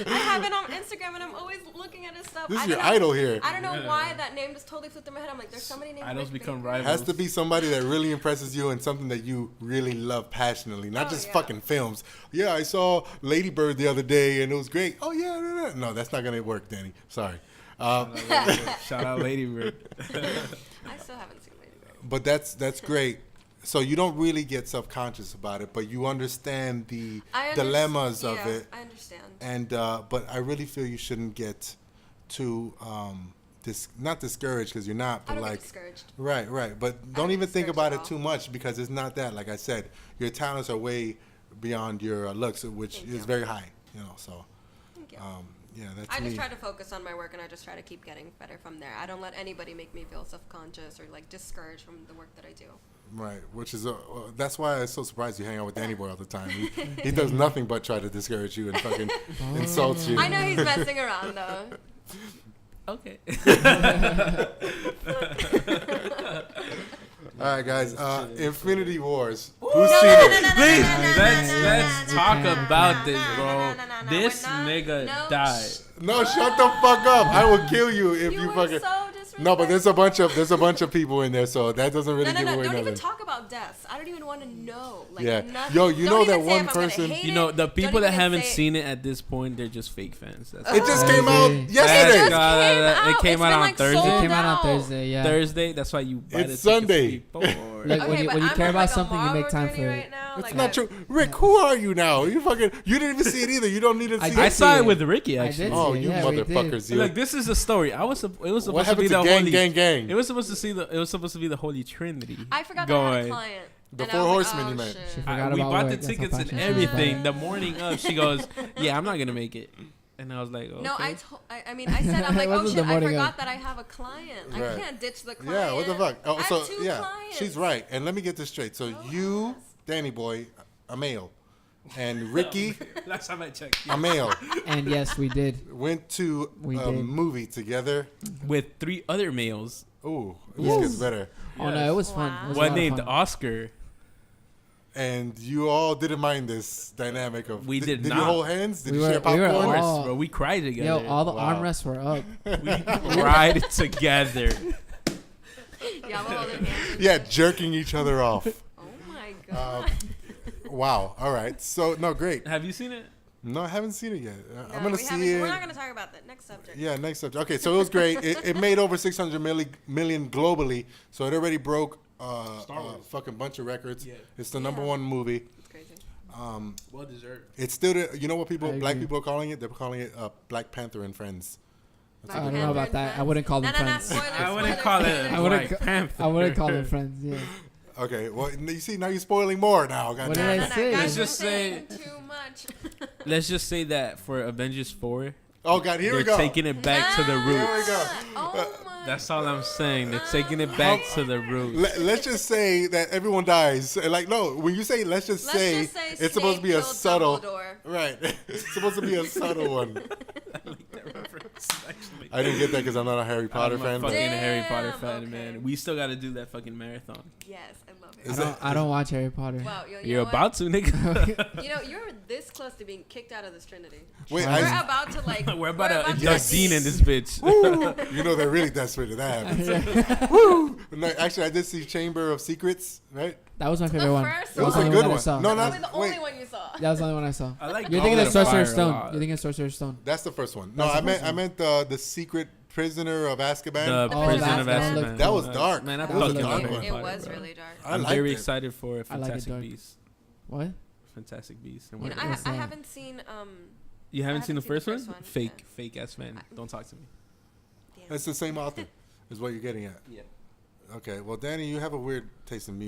I have it on Instagram and I'm always looking at his stuff. This I is your don't know- idol here. I don't know why that name just totally flipped in my head. I'm like, there's somebody named Idols Rick become Baker. rivals. Has to be somebody that really impresses you and something that you really love passionately, not Oh, just yeah. fucking films. Yeah, I saw Lady Bird the other day and it was great. Oh yeah, no, that's not gonna work, Danny. Sorry. Shout out Lady Bird. I still haven't seen Lady Bird. But that's great. So you don't really get self-conscious about it, but you understand the dilemmas of it. I understand. And but I really feel you shouldn't get too not discouraged, because you're not, but I don't like get discouraged. right. But don't don't even get think discouraged about at it all. too much, because it's not that. Like I said, your talents are way beyond your looks, which Thank is you. very high. So Thank you. yeah, that's I me. just try to focus on my work and I just try to keep getting better from there. I don't let anybody make me feel self-conscious or like discouraged from the work that I do. Right, which is that's why I'm so surprised you hang out with Danny Boy all the time. He does nothing but try to discourage you and fucking insult you. I know he's messing around though. Okay. All right, guys. Infinity Wars. No, Who's no, seen no, it? no, no, Please, no, no, no, let's no, let's no, talk no, no, about no, this, no, bro. no, no, no, This we're not- nigga no, died. No, shut the fuck up. I will kill you if you were fucking. so disrespectful. No, but there's a bunch of people in there, so that doesn't really No, give away don't nothing. even talk about deaths. I don't even want to know. Like, Yeah. nothing. Yo, you Don't know even that say one if I'm gonna person- hate You know, it. the Don't people that even haven't say- seen it at this point, they're just fake fans. That's It just I came out agree. It yesterday. just God, came it out. came It's out been, on like, Thursday. It sold came out on out. Thursday. Yeah. Thursday. That's why you buy It's the tickets Sunday. before. Like, Okay, when you but care I'm about on, like, a something, you make Marvel time journey for it. right now. It's Like, not true. Rick, who are you now? You didn't even see it either. You don't need to I see did I it. saw see it it. with Ricky I actually. did Oh, see it. you Yeah, we did. motherfuckers! You. Look, this is a story. It was supposed What to be happened the to gang, holy. gang, gang? It was supposed to be the Holy Trinity. I forgot that I had a going. client. The and Four I was Horsemen, like, you oh, meant. shit. She forgot We about bought work. the That's how tickets and passionate she is about everything. it. The morning of, she goes, "Yeah, I'm not gonna make it," and I was like, "Okay." No, I said, I'm like, It oh wasn't shit, the I morning forgot of. that I have a client. I Right. can't ditch the client. Yeah, what the fuck? Oh, I so have two yeah, clients. she's right. And let me get this straight. So you, Danny Boy, a male, and Ricky, Last time I checked, a male, And yes, we did. went to We a did. movie together. with 3 other males. Ooh, this Yes. gets better. Oh no, it was fun. Wow. It was a One lot of named fun. Oscar. And you all didn't mind this dynamic of. We did Did you not. hold hands? Did We you were- share we were popcorn? Of course, Oh. bro. We cried together. Yo, all the Wow. armrests were up. we cried together. Yeah, we're holding hands. Yeah, jerking each other off. Oh my god. Wow. All right. So no, great. Have you seen it? No, I haven't seen it yet. No, I'm gonna we see haven't- it. We're not gonna talk about that. Next subject. Yeah, next subject. Okay, so it was great. It made over 600 million globally, so it already broke Star a Wars. fucking bunch of records. Yeah. It's the number Yeah. one movie. It's crazy. Well deserved. It's still, you know what I black agree. people are calling it? They're calling it Black Panther and Friends. Black I don't know Panther about and that. I Friends? wouldn't call them No, friends. spoilers, I wouldn't spoilers, call it spoilers. I wouldn't Black ca- Panther. I wouldn't call them friends. Yeah. Okay, well, you see, now you're spoiling more now. What goddamn. did I No, no, say? guys, Let's you're just say- saying too much. Let's just say that for Avengers 4, Oh, God, here we they're go. taking it back to the Nah. roots. Here we go. Oh my. That's all I'm saying. They're taking it back to the roots. Let's just say that everyone dies. Like, no, when you say let's just Let's say, just say it's supposed to be a Snape killed subtle. Dumbledore. Right. It's supposed to be a subtle one. I like that reference, actually. I didn't get that because I'm not a Harry Potter I'm fan. a but- fucking Harry Damn, Potter fan, okay. man. We still got to do that fucking marathon. Yes, I love it. Is I don't watch Harry Potter. Wow, you You're know what? about to, nigga. You know, you're this close to being kicked out of this Trinity. Wait, We're We're about to like. We're about to induct Yes. Dean in this bitch. you know they're really desperate to that happens. Woo! No, actually, I did see Chamber of Secrets, right? That was my favorite The one. first That was one. the It was a only good one I one. saw. No, That's no, probably the only wait. one you saw. That was the only one I saw. I like You're thinking Goblet of Sorcerer's Fire a Stone. lot. You're thinking of Sorcerer's Stone. That's the first one. No, That's the I meant first I meant the Secret Prisoner of Azkaban. The Oh, Prison that of one Azkaban. looked- That was dark. Man, I That was fucking a love dark Harry It Potter, was bro. really dark. I I'm liked very it. excited for I like it Fantastic dark. Beasts. What? Fantastic Beasts. And You know, what- What's I that? haven't seen. You haven't I seen the haven't first seen one? the first one, Fake, fake ass man. Don't talk to me. Damn. It's the same author, is what you're getting at. Yeah. Okay, well, Danny, you have a weird taste in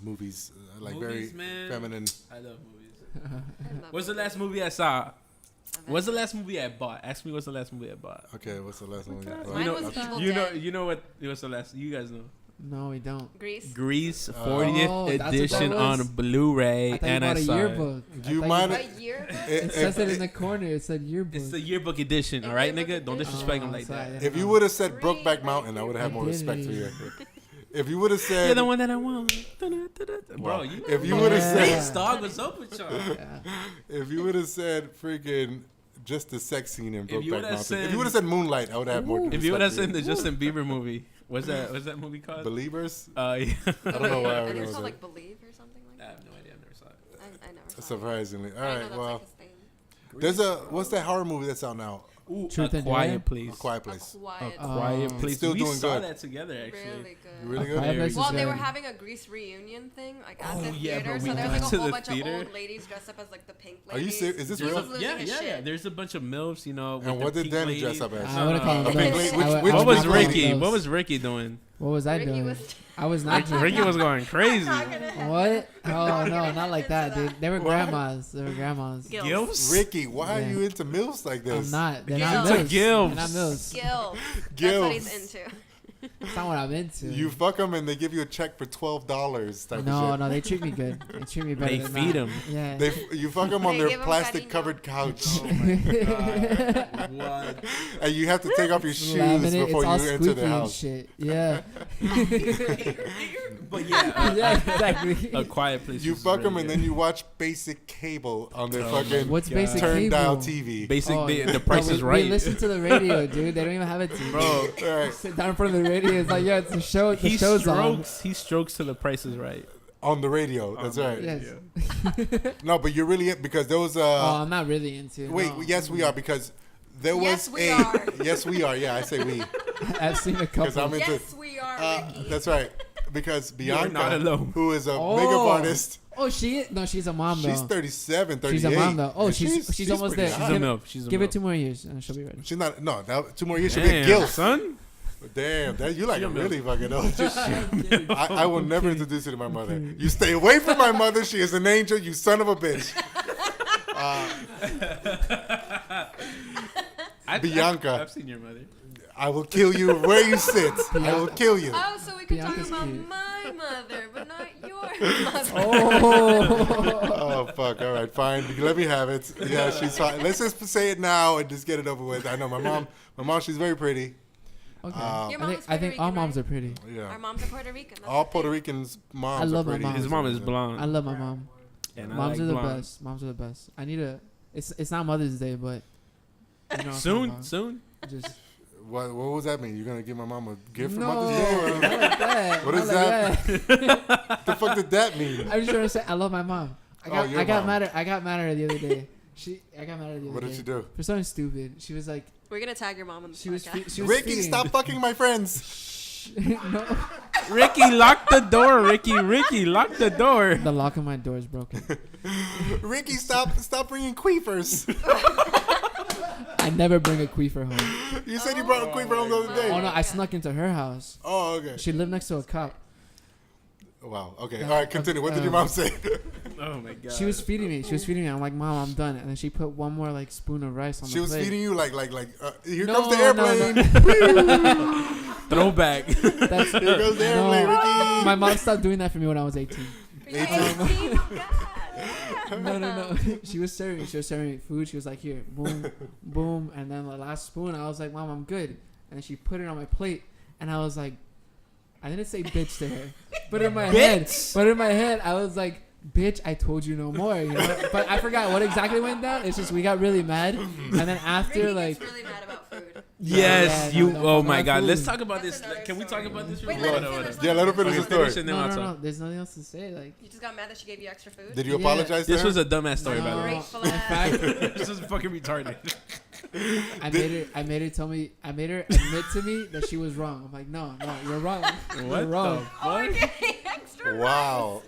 movies, like Movies, very man. feminine. I love movies. I love What's the it. last movie I saw? What's the last movie I bought? Ask me what's the last movie I bought. Okay, what's the last one? Mine You know, was Evil you know, Dead. you know what? What's the last? You guys know. No, we don't. Grease. Grease 40th Oh, that's what that edition was? on Blu-ray, I thought you and I bought a saw it. yearbook. Do you I thought mind A year ago? It says it in the corner. It said yearbook. It's the yearbook edition, all right, nigga. Don't disrespect him like sorry, that. yeah. If you would have said Great Brokeback Mountain, I would have had I more did respect for it. you. If you would have said, You're the one that I want. Bro, if you would have Yeah. said, dog, what's up with y'all? Yeah. if you would have said freaking just the sex scene in If you Brokeback would've Mountain, said- if you would have said Moonlight, I would have more. If you would have respect seen for the Justin Bieber movie, what's that movie called? Believers. Yeah. I don't know why I I think remember it's called that. like Believe or something like I that. have no idea. I never saw it. I never saw it. Surprisingly, all I know right. that's Well, like his thing. there's what's that horror movie that's out now? Ooh, Truth A and Quiet Dare? Place. A Quiet Place. Quiet. Quiet Place. Still we doing saw good. that together, actually. Really good. Really A good. Quiet Place is Well, they were good. having a Grease reunion thing, like at Oh, the yeah, theater. but So we there's went like a to whole the bunch theater. of old ladies dressed up as like the pink Are you ladies. serious? Is this There's real? Losing yeah, his yeah. shit. There's a bunch of milfs, you know. And with what the did pink Danny dress lady. up as? I wouldn't call A them pink those. lady- I would- which I What would was not call them Ricky? those. What was Ricky doing? What was I Ricky doing? was. I was not doing. Ricky was going crazy. What? Oh no, not like that, Into dude. They were grandmas. They were grandmas. Gills. Gilfs? Ricky, why are Yeah. you into milfs like this? I'm not. They're Gills. not Into mills. gills. They're not mills. Gills. That's Gills. what he's into. That's not what I'm into. You fuck them and they give you a check for $12 type no, of shit. no, they treat me good. They treat me better. They than feed that. him. Yeah. You fuck them on They their give 'em plastic cariño. covered couch, Oh my god. What? and you have to take off your shoes Laminate, before it's all you enter squeaky the and house. shit. Yeah. But yeah, Yeah, exactly. A Quiet Place. You was fuck really them and good. then you watch basic cable on their Oh my fucking What's God. basic turn cable? dial TV. Basic, Oh, yeah. the Price No, is we Right. listen to the radio, dude. They don't even have it to. Bro, All right. Sit down in front of the radio. It's like, yeah, it's a show. The he show's on. strokes. He strokes to the Price is Right. On the radio. That's On the right. radio. Yes. No, but you're really because there was Oh, I'm not really into it. wait, no. yes we are because there was Yes, we are. yes we are. Yeah, I say we I've seen a because couple. I'm into Yes, we are, Ricky. that's right. Because Bianca, not alone. who is a Oh. makeup artist, Oh, she's a mom though. she's 37, 38. She's a mom, though. Oh, And she's almost pretty there. hot. She's a milf. She's a Give milf. it 2 more years and she'll be ready. She's not. No, that 2 more years she'll be a Damn, gilf. son. Damn, that you like She a a really fucking old. I I will never introduce you to my mother. You stay away from my mother. She is an angel. You son of a bitch. Bianca. I've seen your mother. I will kill you where you sit. I will kill you. Oh, so we can Bianca's talk about cute. my mother, but not your mother. Oh. Oh fuck! All right, fine. Let me have it. Yeah, she's fine. Let's just say it now and just get it over with. I know my mom. My mom, she's very pretty. Okay. Your I mom's think, I think Puerto all Rican, moms right? are pretty. Yeah. Our moms are Puerto Rican. That's All the Puerto thing. Ricans' moms I love are my pretty. mom. His mom is I blonde. love my mom. And I Moms like are the blonde. best. Moms are the best. I need a. It's not Mother's Day, but you know what I'm talking Soon, about. soon. Just What was that mean? You're gonna give my mom a gift for no, Mother's Day? not like that. What not is like that? What the fuck did that mean? I'm just trying to say I love my mom. Your I got mom. mad at her the other day. I got mad at her the other What day. did she do? For something stupid. She was like, We're gonna tag your mom in the she was podcast. Ricky, feeding. stop fucking my friends. Shh. No, Ricky, lock the door. Ricky, lock the door. the lock of my door is broken. Ricky, stop bringing queefers. I never bring a queefer home. You said you brought a queefer home the other day. Oh no, I snuck into her house. Oh, okay. She lived next to a cop. Wow. Okay. All right. Continue. What did your mom say? Oh my god. She was feeding me. I'm like, Mom, I'm done. And then she put one more like spoon of rice on She the was plate. feeding you like here No, comes the no, no. airplane. Throwback. That's Here goes the no. airplane, Ricky. My mom stopped doing that for me when I was 18. You're 18, oh God. No. She was serving me food. She was like, here, boom, boom. And then the last spoon, I was like, Mom, I'm good. And she put it on my plate. And I was like, I didn't say bitch to her. But in my head, I was like, bitch, I told you no more. You know? But I forgot what exactly went down. It's just we got really mad. And then after, Ricky like, gets really mad about food. Yes, Yeah, you. no, Oh no, my no, god. food. Let's talk about That's this. another Can we talk story. about this? Wait, real let quick? him No, finish. Yeah, let her finish Okay, the story. finish and then I'll no. talk. There's nothing else to say. Like, You just got mad that she gave you extra food? Did you Yeah. apologize to This her? was a dumbass story, by the way. Grateful in ass. fact, This is fucking retarded. I made her admit to me that she was wrong. I'm like, no, you're wrong. You're What wrong. the Oh, we're fuck? getting extra Wow.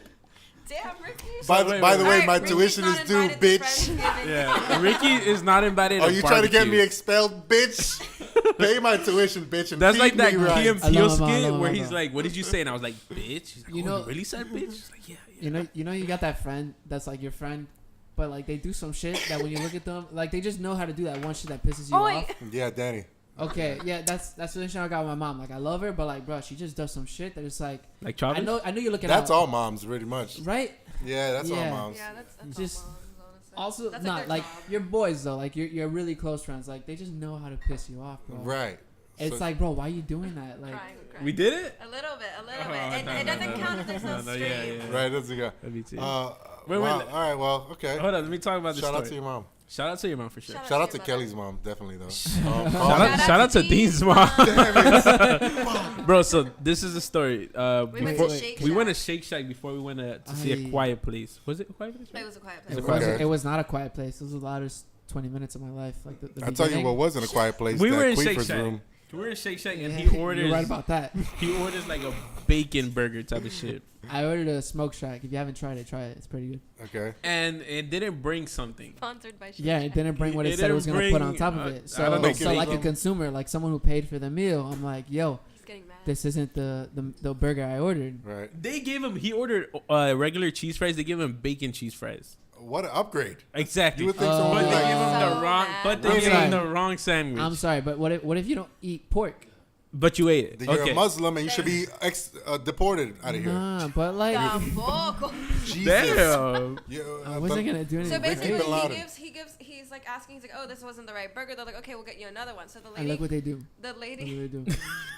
Damn, Ricky. By the way, Alright, my Ricky's tuition not is due, invited to bitch. Friendsgiving. Yeah, Ricky is not invited. Are to you trying to get me barbecue. expelled, bitch? Pay my tuition, bitch, and That's feed like that me right. Key and Peele Alone, skit alone, where alone. he's like, "What did you say?" And I was like, "Bitch." He's like, You "Oh, know- you really said bitch?" He's like, "Yeah." You got that friend that's like your friend, but like they do some shit that when you look at them, like they just know how to do that one shit that pisses you Oh, off. wait. Yeah, Danny. Okay, yeah, that's the relation I got with my mom. Like I love her, but like, bro, she just does some shit that it's like Like Travis. I know you're looking. That's out, all moms, pretty much. right? Yeah, that's all Yeah. moms. Yeah, that's Just- all moms, honestly. Also, That's not their like job. your boys though. Like you're really close friends. Like they just know how to piss you off, bro. Right. It's like, bro, why are you doing that? Like, Crying. We did it. A little bit. Oh, And no, it no, doesn't no, count if there's no stream. yeah. Right, that's a guy. Me too. Wow. wait. All right, well, okay. Hold on, let me talk about this Shout story. out to your mom. Shout out to your mom for sure. Shout Shout out out to to your Kelly's mom, definitely though. Shout out to Dean's mom. Bro, so this is the story. We went to Shake we went to Shack. Shake Shack before we went to see A Quiet Place. Was it A Quiet Place? It was a quiet It place. was it was not a quiet place. It was the loudest 20 minutes of my life. Like the I tell you beginning. what wasn't a quiet place. We that were in Shake Queefer's Shack. room. We were in Shake Shack and Yeah, he orders. You're right about that. He orders like a bacon burger type of shit, I ordered a smoke shack. If you haven't tried it, try it. It's pretty good. Okay. and it didn't bring something. Sponsored by Shake Yeah, it Shack. didn't bring what It it said it was didn't gonna put on bring, top of I it. don't know. So like a Bacon. consumer, like someone who paid for the meal, I'm like, yo, He's getting mad. this isn't the burger I ordered. Right. They gave him. He ordered regular cheese fries. They give him bacon cheese fries. What an upgrade. Exactly. You would think Oh. someone But would they be give like, him the So wrong. mad. But they I'm give him sorry. the wrong sandwich. I'm sorry, but what if you don't eat pork? But you ate it. that you're Okay. a Muslim and you should be deported out of here. Nah, but like, Tampoco. Jesus. Damn. Yeah, I wasn't gonna do anything. So basically, Bin Laden. he's like asking, he's like, oh, this wasn't the right burger. They're like, okay, we'll get you another one. So the And lady, look what they do. the Look what lady, they do.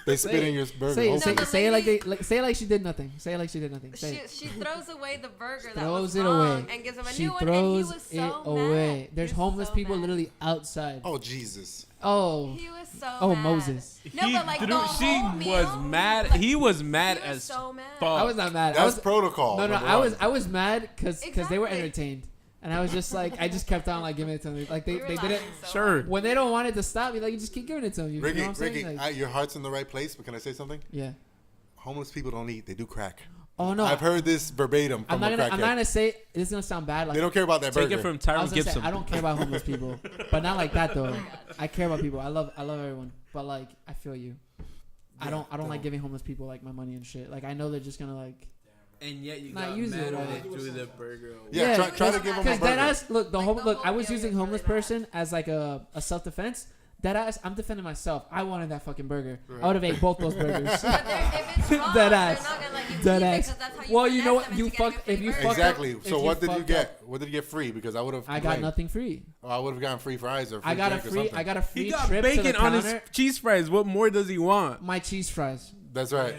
They spit in your burger. Say, whole say, thing. the say it like lady- they say it like she did nothing. Say it like she did nothing. Say it. she throws away the burger that Throws was it wrong away. and gives him a She new one. And he throws was it so away. mad. There's He was homeless so people mad. literally outside. Oh, Jesus. Oh, He was so Oh, mad. Moses. No, but like the she whole was meal, mad. like, He was mad he was as so mad. fuck. I was not mad. I That's was protocol. no. number I one. was mad because they were Exactly. entertained, and I was just like, I just kept on like giving it to them. Like We they were did it laughing so Sure. hard. when they don't want it to stop. You like you just keep giving it to them. You Ricky, know what I'm saying? Ricky, Like, your heart's in the right place, but can I say something? yeah. Homeless people don't eat. They do crack. Oh no. I've heard this verbatim I'm from not a gonna. I'm crackhead. not gonna say. This is gonna sound bad. Like They don't care about that Take burger. it from I Tyrone was gonna say, Gibson. I don't care about homeless people, but not like that though. I care about people. I love everyone, but like I feel you. I don't like giving homeless people like my money and shit. Like I know they're just gonna like. And yet you Not got use it, mad when right? they threw the burger away. Yeah, try to give them a Because that burger. ass, look, Like, the look. I whole was meal using was homeless really bad. person as like a self defense. That ass, I'm defending myself. I wanted that fucking burger. Right. I would have ate both those burgers. But if it's wrong, Dead they're ass. not gonna let you Dead keep it ass. 'cause that's how you Well, you know finesse what? them You into getting fuck- a free if you burger. fuck Exactly. up- So if what you did you fucked get? up- What did you get free? Because I would have. I got nothing free. Oh, I would have gotten free fries or free I got a drink or free. something. I got a He free got trip to the bacon on his counter. cheese fries. What more does he want? My cheese fries. That's right.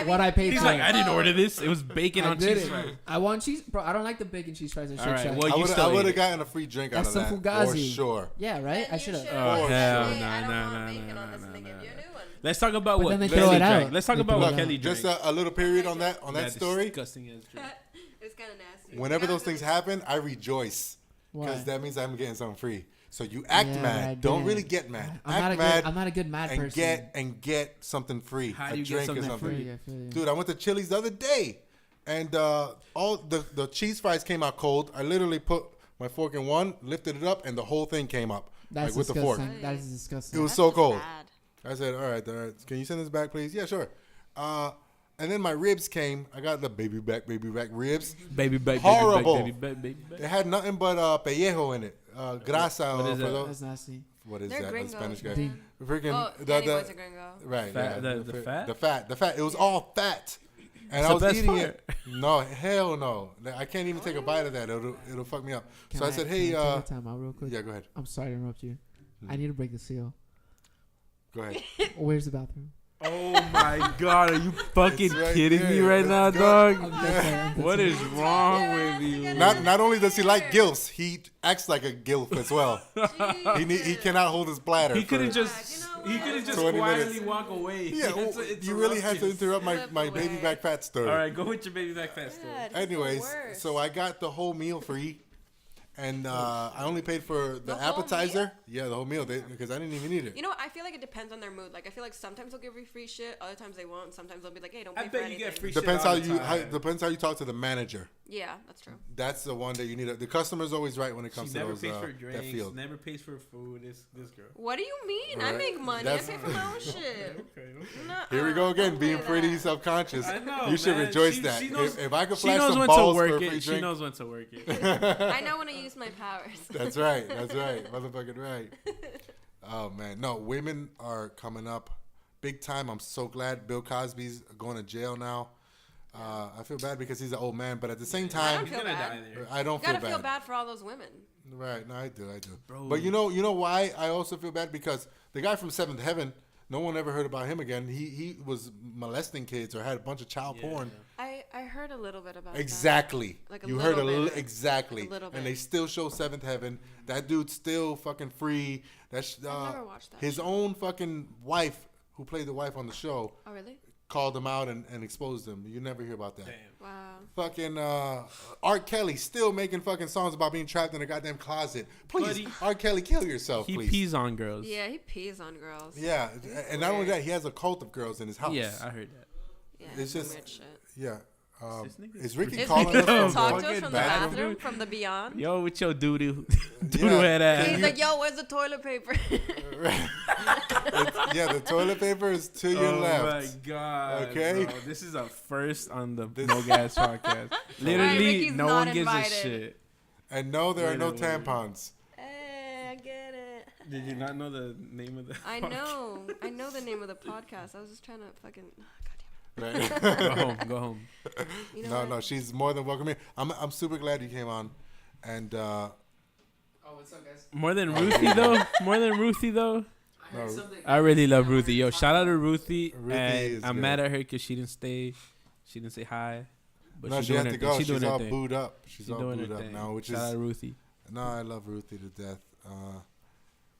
What I paid He's for. like, I didn't order this. It was bacon I on did cheese it. fries. I want cheese, bro. I don't like the bacon cheese fries and All Shake right, Shack. well, I you would still have ate it. gotten a free drink out That's of some that. For Fugazi. sure. Yeah, right. Then I you should have. should. Oh, For hell sure. no, I don't no, want no, bacon no, on this no, thing. no, Give you a no. new one. Let's talk about But what then they Kelly throw it drank. out. Let's talk They about throw what it Kelly out. drank. Just a little period on that That story. disgusting ass drink. It's kind of nasty. Whenever those things happen, I rejoice Why? because that means I'm getting something free. So you act Yeah, I mad. Don't did. really get mad. I'm not Act a mad good. I'm not a good mad and person. get something free. How a do you get drink or something something. free? I feel you. Dude, I went to Chili's the other day, and all the cheese fries came out cold. I literally put my fork in one, lifted it up, and the whole thing came up That's like with the fork. disgusting. That is disgusting. It was That's so just cold. bad. I said, all right, can you send this back, please? Yeah, sure. And then my ribs came. I got the baby back ribs. Baby, baby, Horrible. baby, baby, baby, baby. It had nothing but pellejo in it. Grasa. What is for that? those- That's nasty. What is They're that? gringos, The Spanish guy. man. Freaking Oh, the, Danny the, boys are gringo. right. Fat- yeah, the fat? The fat. It was all fat. And It's I the was best eating part. it. No, hell no. I can't even take a bite of that. It'll fuck me up. Can So I said, can hey, take your time out real quick. yeah, go ahead. I'm sorry to interrupt you. I need to break the seal. Go ahead. Where's the bathroom? Oh my god, are you fucking It's right kidding me there. right now, Let's go. dog? I'm What is wrong with you? Not only does he like gilfs, he acts like a gilf as well. Jeez. He cannot hold his bladder. He could have for- just You know he what? could have just 20 quietly minutes. walk away. Yeah, It's- well, it's you really had to eruptions. interrupt my Slip baby away. back fat story. All right, go with your baby back fast. God, he's the Anyways, worst. so I got the whole meal free, and I only paid for the The whole appetizer. Yeah, the whole meal because I didn't even eat it. You know what? I feel like it depends on their mood. Like I feel like sometimes they'll give you free shit, other times they won't. Sometimes they'll be like, "Hey, don't pay I for bet you anything." get free shit Depends all how the you time. depends how you talk to the manager. Yeah, that's true. That's the one that you need. The customer's always right when it comes She to never those pays for that drinks, field. never pays for food. This girl. What do you mean? I Right. make money. That's- I pay for my own shit. Okay. Nuh-uh, Here we go again, don't being do pretty that. self-conscious. I know, You should man. rejoice She- that. she knows- If I could She flash knows some when to balls for work a free it. She drink, knows when to work it. I know when to use my powers. that's right. That's right. Motherfucking right. Oh man, no, women are coming up big time. I'm so glad Bill Cosby's going to jail now. I feel bad because he's an old man, but at the same I time, don't He's feel gonna bad. die there. I don't You gotta feel feel bad. bad for all those women. Right? No, I do. Bro. But you know why I also feel bad because the guy from Seventh Heaven, No one ever heard about him again. He was molesting kids or had a bunch of child porn. I heard a little bit about Exactly. that. Like a you little heard bit. exactly. Like a little bit. And they still show Seventh Heaven. That dude's still fucking free. That's I've never watched that his show. own fucking wife, who played the wife on the show, Oh, really? called him out and exposed him. You never hear about that. Damn. Wow. Fucking R. Kelly still making fucking songs about being trapped in a goddamn closet. Please, Buddy. R. Kelly, kill yourself, He please. pees on girls. Yeah, he pees on girls. Yeah, and not only that, he has a cult of girls in his house. Yeah, I heard that. Yeah, It's some just- weird shit. Yeah. This nigga Is Ricky Is calling Ricky us gonna from talk the to us from the bathroom? bathroom, from the beyond? Yo, with your doo-doo Yeah. head ass. He's like, yo, where's the toilet paper? Yeah, the toilet paper is to your Oh left. my god. Okay. Bro. This is a first on the This- No.Ga.S podcast. Literally, Ricky's no not one gives invited. a shit. And no, there are no Literally. tampons. Hey, I get it. Did you not know the name of the I podcast? know the name of the podcast. I was just trying to fucking. Right? Go home. Go home. You know No, she's more than welcome here. I'm super glad you came on. And Oh, what's up, guys? More than Ruthie though. More than Ruthie though. I heard No. something. I really love Ruthie. Yo, shout out to Ruthie. Ruthie And is I'm good. mad at her because she didn't stay. She didn't say hi. But no, she's she doing had her to thing. go. She's doing She's her all thing. booed up. She's all doing booed her up thing. now, which Shout out is to Ruthie. no. I love Ruthie to death.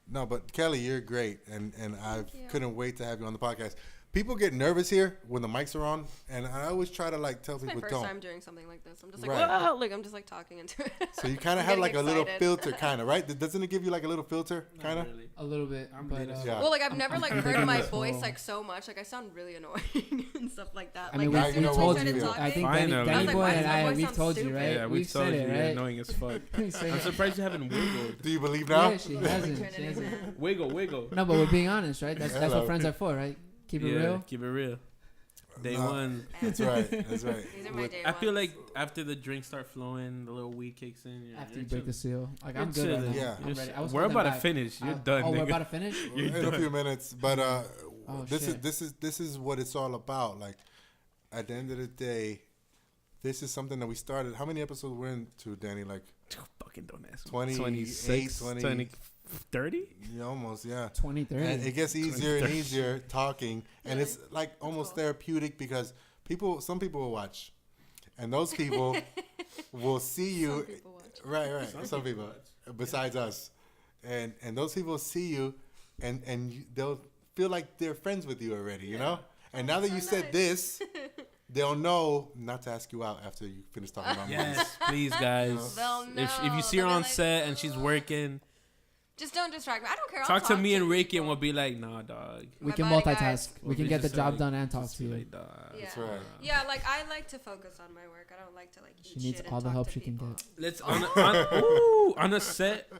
No, but Kelly, you're great, and I you. couldn't wait to have you on the podcast. People get nervous here when the mics are on, and I always try to like tell It's my people first don't. time doing something like this. I'm just like, Right. whoa, like I'm just like talking into it. So you kind of I'm have like a getting little excited. filter, kind of right? Doesn't it give you like a little filter, kind of? Not really. A little bit, I'm but lit as Yeah. Well, like I've never like I'm heard thinking my this voice whole- like so much. Like I sound really annoying and stuff like that. I Like mean, Now as you soon know as what I you started feel. talking, I think Finally. Danny I was Boy like, why and does my I, voice we've sound told you, stupid? right? Yeah, we've told said you it, you're right? annoying as fuck. We said I'm it. surprised you haven't wiggled. Do you believe now? Yeah, she hasn't. She hasn't. Wiggle. No, but we're being honest, right? That's Hello. what friends are for, right? Keep it Yeah, real. Keep it real. Day No. one. That's right. That's right. These are my With- day I feel ones. like after the drinks start flowing, the little weed kicks in. After you break the seal, like I'm You're good right chilling. now. Yeah. I'm ready. I was We're holding about to back. finish. You're done. Oh, we're nigga. about to finish. You're in done. a few minutes, but Oh, this shit. is what it's all about. Like at the end of the day, this is something that we started. How many episodes we're into, Danny? Like Fucking don't ask me. 28, 26, 20. 30? almost, yeah. 2030. And it gets easier and 20. easier talking, and Really? it's like almost cool. therapeutic because some people will watch, and those people will see you. Some people watch. Right. Some people, besides us, and those people see you, and they'll feel like they're friends with you already, you know. And now that you said nice. this, they'll know not to ask you out after you finish talking about movies. Yes, please, guys. They'll If you know. see her They'll be on like, set and she's "Ugh." working, Just don't distract me. I don't care. I'll talk to me and you Ricky, and people. we'll be like, nah, dog. we My can body multitask. guys. We can get the just job like- done and talk just to be you. like, dog. Yeah. That's right. Yeah, like I like to focus on my work. I don't like to like eat She needs shit all and the talk help to she can people. get. Let's on a set,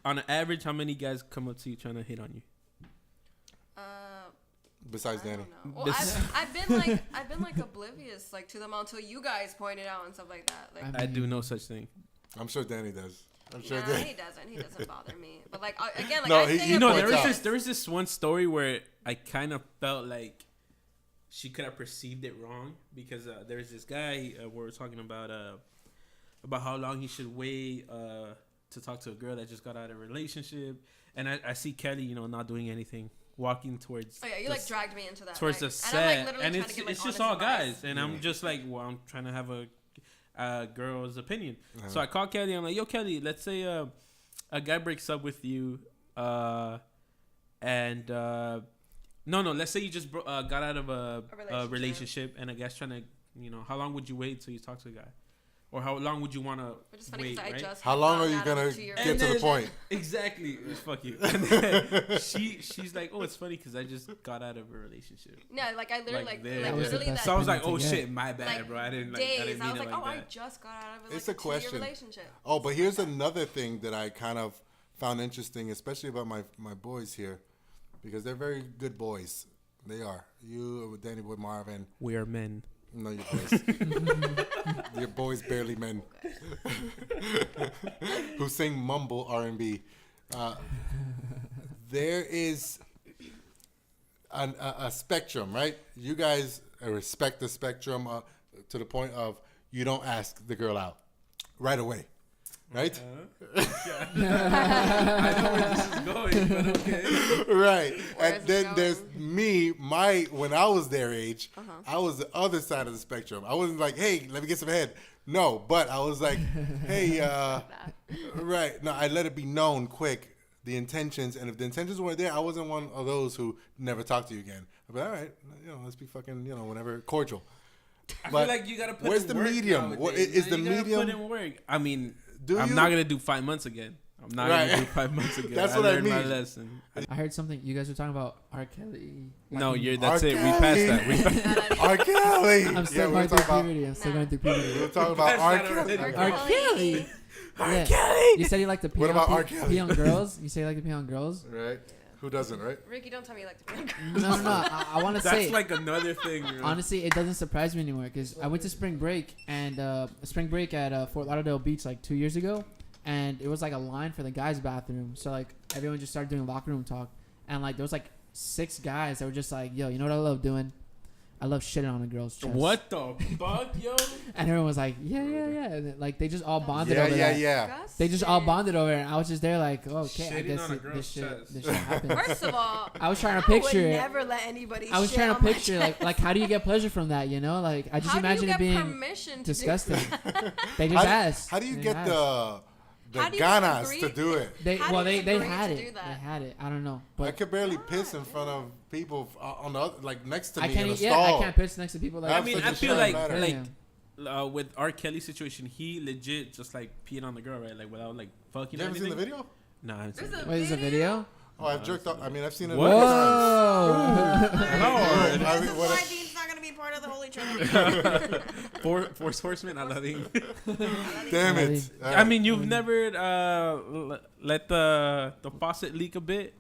on an average, how many guys come up to you trying to hit on you? Besides I Danny, don't know. Well, This- I've been like oblivious like to them until you guys pointed out and stuff like that. Like, I do no such thing. I'm sure Danny does. I'm sure nah, Danny. he doesn't. He doesn't bother me. But like again, like No, I he- stay you up know, late there was nights. There was this one story where I kind of felt like she could have perceived it wrong because there's this guy we were talking about how long he should wait to talk to a girl that just got out of a relationship, and I see Kelly, not doing anything, walking towards. Oh yeah, you the like dragged me into that. towards right? the And I'm, like, set, literally and trying it's to give, like, it's just honest all advice. guys, and I'm just like, well, I'm trying to have a girl's opinion. Uh-huh. So I called Kelly. I'm like, yo, Kelly, let's say a guy breaks up with you, and no, let's say you just got out of a relationship, and a guy's trying to, how long would you wait till you talk to a guy, or how long would you want Which is to funny wait? because I Right? just How long are found you out gonna 2 years get ago. to the then- point? Exactly. Fuck you. And then she's like, oh, it's funny because I just got out of a relationship. No, like I literally Like, like, there. like That was the literally best that So I was like, opinion oh to get. shit, my bad, like, bro. I didn't days. didn't I mean was it like, like oh, I that. just got out of It's like a a 2-year question. relationship. Oh, but here's another thing that I kind of found interesting, especially about my boys here, because they're very good boys. They are. You with Danny Boy Marvin. We are men. No, your boys. Your boys barely men. Who sing mumble R&B. There is a spectrum, right? You guys respect the spectrum to the point of you don't ask the girl out right away. right? I know where this is going, but okay. Right. Where is And it then going? there's me, when I was their age, I was the other side of the spectrum. I wasn't like, hey, let me get some head. No, but I was like, hey, right. No, I let it be known quick, the intentions. And if the intentions weren't there, I wasn't one of those who never talk to you again. But all right, let's be fucking, whenever cordial. I But feel like you gotta put where's in the work medium? nowadays, What is man. the You gotta medium? Put in work. I mean, Do I'm you? not gonna do 5 months again. I'm not Right. gonna do 5 months again. That's what I learned my mean. lesson. I heard something. You guys were talking about R. Kelly. No, Like, that's R. it. We passed that. We Kelly. passed. R. Kelly. I'm Yeah, still we going were through talking about, puberty. I'm still Nah. going through we puberty. were talking about That's R. not Kelly. already- R. Kelly. R. Yeah. Kelly. You said you like to pee What on about pe- R. Kelly? pee on girls. You say you like to pee on girls. Right? Who doesn't, right? Ricky, don't tell me you like to be No. I want to That's say. like another thing. You know? Honestly, it doesn't surprise me anymore because I went to spring break at Fort Lauderdale Beach like 2 years ago, and it was like a line for the guys' bathroom. So like everyone just started doing locker room talk, and like there was like 6 guys that were just like, "Yo, you know what I love doing? I love shitting on a girl's chest." What the fuck, yo? And everyone was like, "Yeah." And then, like they just all bonded Yeah, over yeah, that. yeah. They just all bonded over it, and I was just there like, oh, okay, I Shitting guess on a this girl's shit chest. this shit happens. First of all, I was trying to I would picture it. never let anybody. I was shit trying to on my picture chest. like how do you get pleasure from that? You know, like I just How imagine do you it get being permission to do disgusting. that? They just asked. How do you They get asked. the How do you ganas agree? to do it? They How well do you they agree had to it. do that? They had it. I don't know, I but could barely piss in front of people on the other, like next to I me in a can't. stall. I can't piss next to people like. I That's mean, such I a feel shame, like matter. with R. Kelly situation, he legit just like peeing on the girl, right? Like without like fucking. You haven't seen the video? No, I haven't seen There's it. a Wait, is a video? Oh, I've jerked off. I mean, I've seen it. What? many times. Whoa! I This mean, is what why if- Dean's not gonna be part of the Holy Trinity. Force horsemen. I love it. Damn it. All I right. mean, you've never let the faucet leak a bit.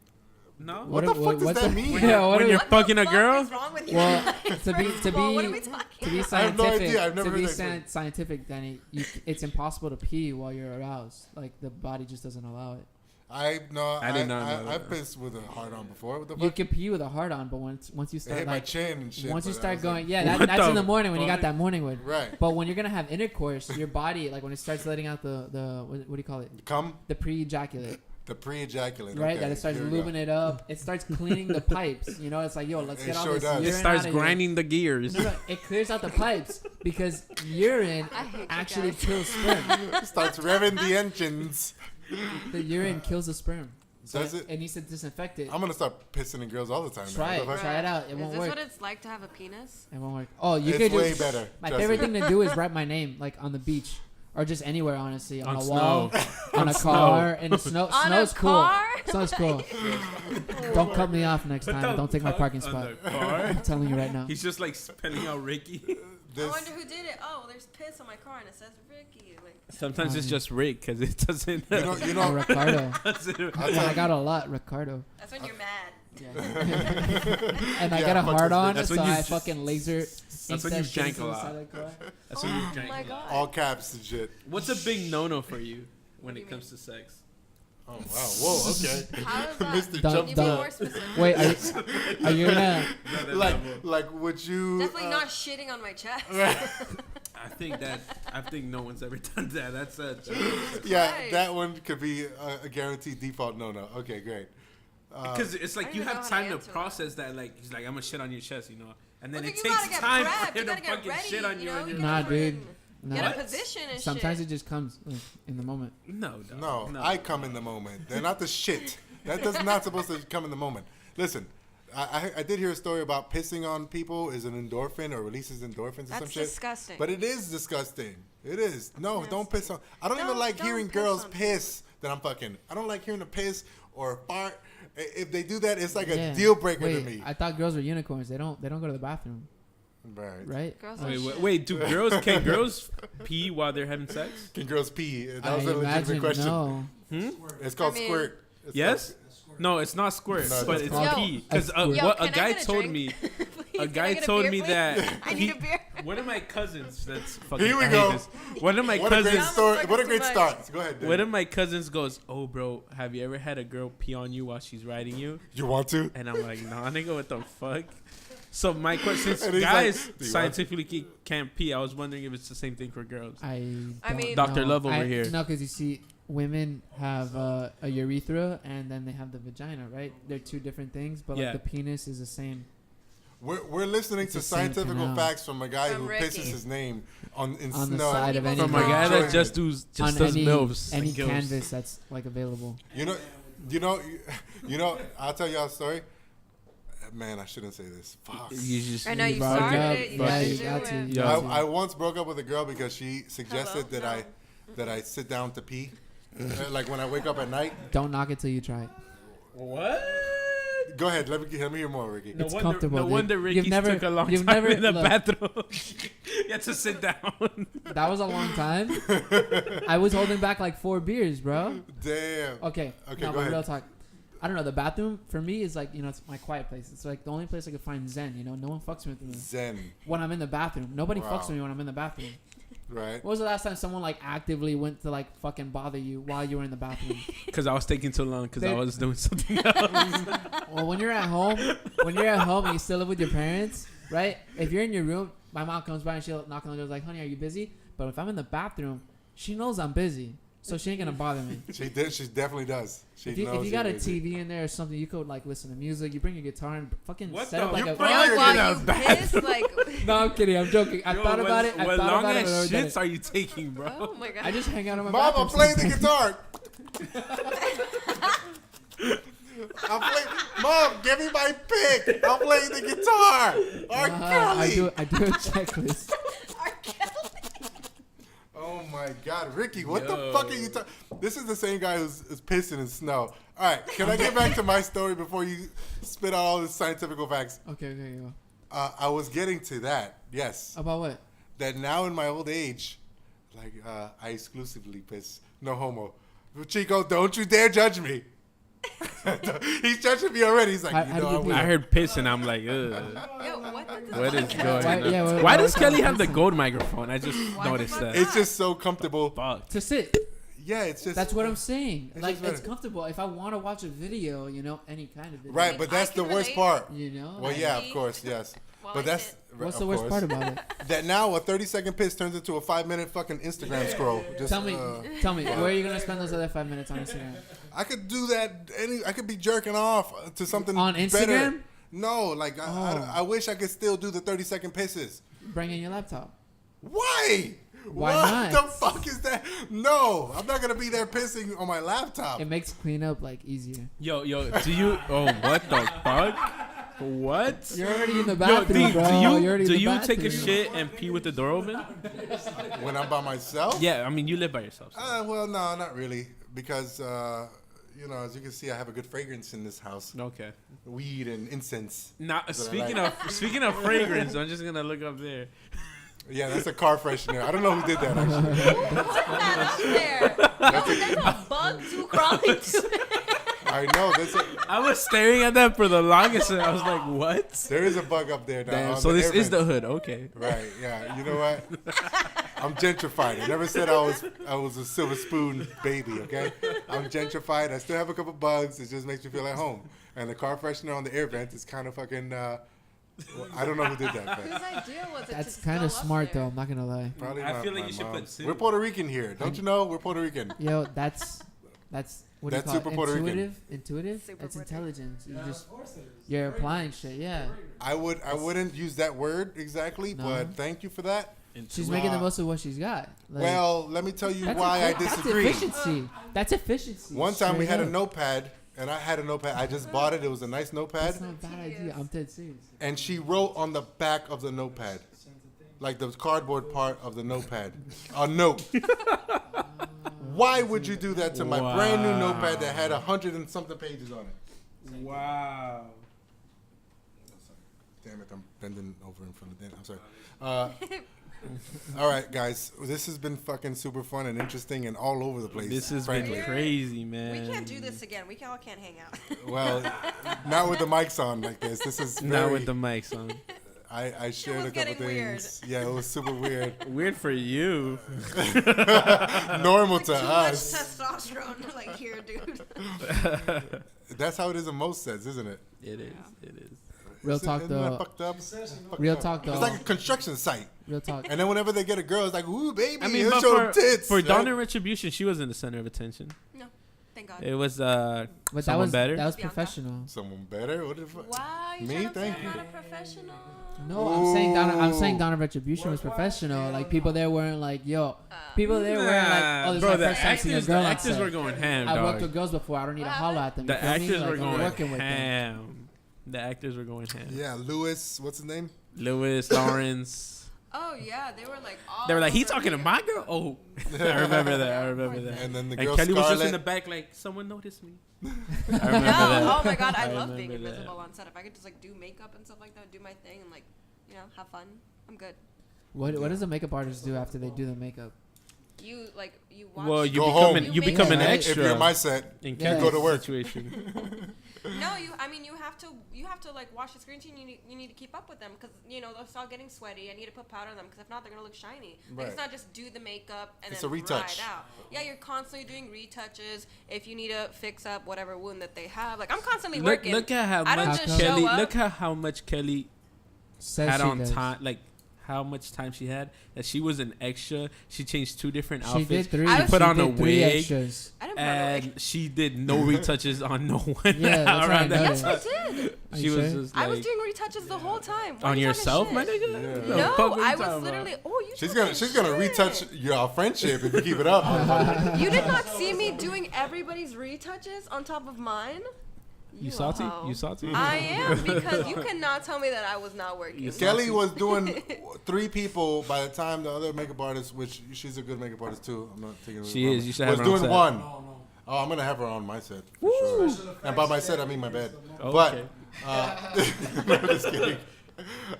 No. What the fuck does what's that the- mean? Yeah, what When do- you're What the fucking a fuck girl? is wrong with you? Well, guys? to be First of all, what are we talking to be I have no scientific, idea. I've never to be heard that scientific, Danny, it's impossible to pee while you're aroused. Like the body just doesn't allow it. I did not know I've that. pissed with a hard on before. What the You fuck? can pee with a hard on, but once you It start hit my like chin and shit. once you but I start was going, like, yeah, What that's in the the morning when you got fuck? that morning wood. Right. But when you're gonna have intercourse, your body, like when it starts letting out the what do you call it? Come The pre-ejaculate, the pre-ejaculate. right? Okay, That it starts here we go. lubing it up. It starts cleaning the pipes. You know, it's like, yo, let's It get all sure this does. urine It starts out of here. grinding the gears. No, it clears out the pipes because urine I hate you actually guys. kills sperm. Starts revving the engines. The urine kills the sperm. So Does it? It needs to disinfect it. I'm gonna start pissing in girls all the time. Try now. it. What the fuck? Try it out. It Is won't this work. what it's like to have a penis? It won't work. Oh, you It's could way just. better. My trust favorite me. thing to do is write my name like on the beach or just anywhere, honestly, on On a snow. wall, on a snow. car, in the snow. On Snow's a cool. car? Snow's cool. Don't cut me off next Put time. the Don't take my cup parking on spot. the car. I'm telling you right now. He's just like spelling out Ricky. I This, wonder who did it. Oh, there's piss on my car and it says Ricky. Like, Sometimes it's just Rick because it doesn't. you Oh, know. Ricardo. doesn't- I'll Yeah, I tell got a lot, Ricardo. that's when you're mad. Yeah. And I Yeah, got a fuck hard this on, That's so when you I just- fucking laser. That's when you jank a lot. lot. That's when you Oh drink. my a lot. god. all caps and shit. What's a big no-no for you when do it you comes to sex? Oh wow. Whoa. Okay. How is that? Mr. Don't- Can you be don't- more specific? Wait, are you gonna? Like would you? Definitely not shitting on my chest. I think no one's ever done that. That's a. Yeah, Christ. that one could be a guaranteed default no. Okay, great. Because it's I like don't you even know have how to time to answer that. process that. Like he's like, I'm gonna shit on your chest, you know, and then Well, it you takes gotta get time prepped. for You him to gotta get fucking ready, shit on you you. know? And You you're Nah, gotta dude. freaking No. Get a What? position and Sometimes shit. it just comes like, in the moment. no, No, I come in the moment. They're not the shit. That does not supposed to come in the moment. Listen, I did hear a story about pissing on people is an endorphin or releases endorphins or some That's shit. disgusting. But it is disgusting. It is. No, Nasty. don't piss on. I don't even Don't- like don't hearing piss girls on piss that I'm fucking. I don't like hearing a piss or a fart. If they do that, it's like Yeah. a deal breaker Wait, to me. I thought girls were unicorns. They don't go to the bathroom, Right. right? Girls Wait, are wait, shit. wait, do girls can girls pee while they're having sex? Can girls pee? That I was a legitimate imagine question. no. It's called I mean- squirt. It's Yes. No, it's not squirt, No, but it's it's called- pee. Yo, Because Yo, what can a I guy get a told drink? me. Please, A can I guy get told beer, me please? that I need he- a beer. one of my cousins. That's fucking. Here we I hate go. this. One of my What a great cousins. story. Fucking What a too great much. start. Go ahead. Dave. One of my cousins goes, "Oh, bro, have you ever had a girl pee on you while she's riding you?" You want to? And I'm like, "Nah, nigga, what the fuck?" So my question, And since he's guys like, "Do you scientifically can't pee, I was wondering if it's the same thing for girls. I don't mean- Dr. know. Love over here. No, because you see, women have a urethra and then they have the vagina, right? They're two different things, but Yeah. like the penis is the same. We're listening It's to the same scientific canal. facts from a guy From who Ricky. pisses his name in On the snow. side of any From a guy that just does on does any milfs. any and gills. canvas that's like available. You know. I'll tell y'all a story. Man, I shouldn't say this. Fuck. You just I know you brought it started up. it. You Yeah, gotta you do got to. it. You Yeah. got to. I once broke up with a girl because she suggested Hello? that I sit down to pee, like when I wake up at night. Don't knock it till you try it. What? Go ahead, let me hear more, Ricky. No It's wonder, comfortable, no dude. wonder Ricky You've never- took a long you've time never- in the look. bathroom. You had to sit down. That was a long time. I was holding back like 4 beers, bro. Damn. Okay. Okay, No, go but ahead. real talk. I don't know. The bathroom for me is like, it's my quiet place. It's like the only place I can find zen. No one fucks with me Zen, when I'm in the bathroom. Nobody Wow. fucks with me when I'm in the bathroom. right? When was the last time someone like actively went to like fucking bother you while you were in the bathroom? Because I was taking too long because I They- was doing something else. Well, when you're at home and you still live with your parents, right? If you're in your room, my mom comes by and she'll knock on the door like, "Honey, are you busy?" But if I'm in the bathroom, she knows I'm busy, so she ain't gonna bother me. She did. She definitely does. She If you knows got a you're busy. TV in there or something, you could like listen to music. You bring your guitar and fucking What set the- up like you a. bring- Yo, You're while gonna you bad. piss, like, No, I'm kidding. I'm joking. I thought about it. What long But ass I've never done shits it. are you taking, bro? oh my god. I just hang out on my Mom, I'm bathroom playing the guitar. Mom, give me my pick. I'm playing the guitar. R. I Kelly. do a checklist. R. Kelly. Oh my God, Ricky, what the Yo. fuck are you talking? This is the same guy who's pissing in snow. All right, can I get back to my story before you spit out all the scientific facts? Okay, go. I was getting to that. Yes, About what? that now in my old age, like I exclusively piss. No homo. Chico, don't you dare judge me. He's judging me already. He's like, How do you do I that? heard piss and I'm like, ugh. Yo, What is going Why- on? yeah, why- Why why does was Kelly that have the pissing? gold microphone? I just Why the noticed fuck that. not? It's just so comfortable. Fuck. To sit. Yeah, it's just. That's what I'm saying. It's Like, just better. it's comfortable. If I want to watch a video, any kind of video. Right, I but that's the can worst relate. part. Well, Well, yeah, of course, yes. Well, But I that's. sit. What's of the worst course. part about it? That now a 30-second piss turns into a 5-minute fucking Instagram scroll. Just, Tell me, where are you gonna spend those other 5 minutes on Instagram? I could do that. I could be jerking off to something On better. Instagram? No, like Oh. I wish I could still do the 30-second pisses. Bring in your laptop. Why? Why what not? the fuck is that? No, I'm not gonna be there pissing on my laptop. It makes cleanup like easier. Yo, do you? Oh, what the fuck? What? You're already in the Yo, bathroom, D, bro. do You're you already in do the you bathroom. take a shit and pee with the door open? When I'm by myself? Yeah, I mean you live by yourself. So. Well, no, not really, because as you can see, I have a good fragrance in this house. Okay. Weed and incense. Now That's what I speaking of fragrance, I'm just gonna look up there. Yeah, that's a car freshener. I don't know who did that actually. Who put that up there? Yo, there's a bug too crawling to it. I know I was staring at that for the longest, and I was like, "What?" there is a bug up there now. Damn, on so the this air is the vents. hood. Okay. Right, yeah. You know what? I'm gentrified. I never said I was a silver spoon baby, okay? I'm gentrified. I still have a couple bugs. It just makes me feel at home. And the car freshener on the air vent is kind of fucking I don't know who did that, Whose but idea was it That's to kind go of up smart, there? though. I'm not gonna lie. probably I my, feel like my you should put mom's. two. We're Puerto Rican here. Don't you know? We're Puerto Rican. Yo, that's what That's do you super call Puerto it? Rican. Intuitive. Super That's Puerto intelligence. You're applying shit. Yeah. I wouldn't use that word exactly, No. but thank you for that. She's making the most of what she's got. Like, Well, let me tell you that's why I That's disagree. efficiency. That's efficiency. One time we Straight had a up. notepad, and I had a notepad. I just bought it. It was a nice notepad. That's not a bad idea. I'm dead serious. And she wrote on the back of the notepad, like the cardboard part of the notepad, a note. Why would you do that to my brand new notepad that had 100 and something pages on it? Wow. Damn it, I'm bending over in front of Dan. I'm sorry. All right, guys, this has been fucking super fun and interesting and all over the place. This has frankly. been crazy, man. We can't do this again. We all can't hang out. Well, not with the mics on like this. This is very, Not with the mics on. I shared was a couple getting weird. things. Yeah, it was super weird. Weird for you. Normal to Too much us. testosterone, like here, dude. That's how it is in most sets, isn't it? It is. It is. Real talk Isn't that though. fucked up? Real Fucked up. talk though. It's like a construction site. Real talk. And then whenever they get a girl, it's like, ooh, baby, I mean, let's but show them tits. for right? Dawn and Retribution, she was in the center of attention. No, thank God. It was But that someone was better. that was Bianca. professional. Someone better? What the fuck? Wow, you Me? trying to say Thank I'm you. not a professional? No, I'm saying Dawn of Retribution was professional. Like people there weren't like, yo. People there weren't like, oh, this bro, is my the first time seeing a actors, the girl actors outside. were going ham, I've worked dog. with girls before. I don't need to What holler at them. The you feel me? actors Like, were I'm going working with them. ham. The actors were going ham. Yeah, Lewis, what's his name? Lewis, Lawrence. Oh yeah, they were like all They were like, he over talking to me. my girl? Oh. I remember that. And then the And girl Kelly was Scarlett. just in the back like, someone noticed me. I No, remember that. oh my God, I I love being remember that. invisible on set. If I could just like do makeup and stuff like that, do my thing and like, you know, have fun, I'm good. What does a makeup artist do after they do the makeup? You watch. Well, you Go become home. an, you You become an make- If extra you're my set, in Yeah. Kelly's go to work. situation. No, you have to like wash the screen team. You need to keep up with them because you know they'll start getting sweaty. I need to put powder on them because if not, they're gonna look shiny. Like, Right. it's not just do the makeup and It's then a retouch. ride out. Yeah, you're constantly doing retouches. If you need to fix up whatever wound that they have, like I'm constantly working. Look at how I don't much just Kelly. show up. Look at how much Kelly Says had she on does. time. Like how much time she had. That she was an extra. She changed 2 different She outfits. did 3. I She was- put on a did 3 wig. extras. I didn't put on a wig. And she did no retouches on no one Yeah, that's what I around that noticed. Yes, time. I did. Are She you was sure? just I was like doing retouches the whole time. Why are on you talking yourself, shit? my nigga. Yeah. No, fuck what you I was talking literally. about? Oh, you. she's talking gonna shit. retouch your friendship if you keep it up. You did not see me doing everybody's retouches on top of mine. You a salty? hoe. You salty? I am because you cannot tell me that I was not working. You Kelly was doing 3 people by the time the other makeup artist, which she's a good makeup artist too. I'm not taking away She from is. her, You should have was her on doing set. 1. Oh, I'm gonna have her on my set for sure. And by my set, I mean my bed. Oh, But okay. no, just kidding.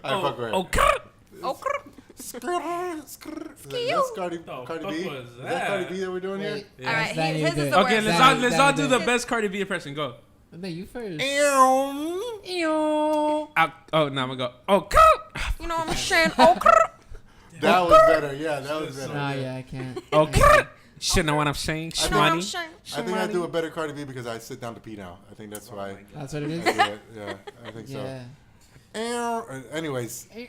I fuck with her. Oh, God. Oh, That's Cardi The B. fuck was Is that that? Cardi B that we're doing here? Wait, all right. Danny His did. is the Okay, worst. let's Danny, all do Danny the best Cardi B impression. Go. No, you first. Oh, no, I'm gonna go. Oh, God. You know what I'm saying? Oh, That was better. Yeah, that was better. Nah, yeah, I can't. Okay. Shit, know what I'm saying? you know what I'm Shmoney. saying? I think I do a better Cardi B because I sit down to pee now. I think that's why That's what it I is. do it. Yeah, I think so. Yeah. Anyways, She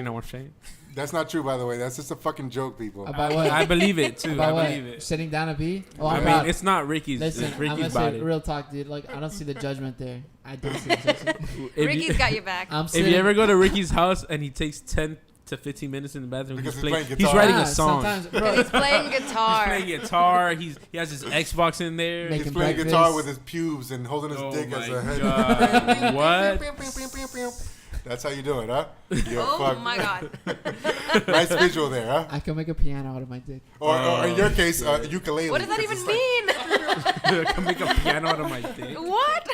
know what I'm saying? that's not true, by the way. That's just a fucking joke, people. About what? I believe it too. About I what? believe it. Sitting down to pee? Oh, I I'm mean, not. it's not Ricky's. Listen, It's I'm Ricky's gonna say body. real talk, dude. Like, I don't see the judgment there. I don't see the judgment. If Ricky's you, got your back. I'm if sitting. you ever go to Ricky's house and he takes 10 to 15 minutes in the bathroom, Because he's he's playing. playing He's guitar. writing Yeah, a song. Sometimes, Because bro, he's playing guitar. He's playing guitar. He has his Xbox in there. Make- He's Making playing breakfast. guitar with his pubes and holding his Oh dick my as a head. God. What? That's how you do it, huh? You're Oh fuck. my God. Nice visual there, huh? I can make a piano out of my dick. Or in your case, ukulele. What does that because even it's like- mean? I can make a piano out of my dick. What?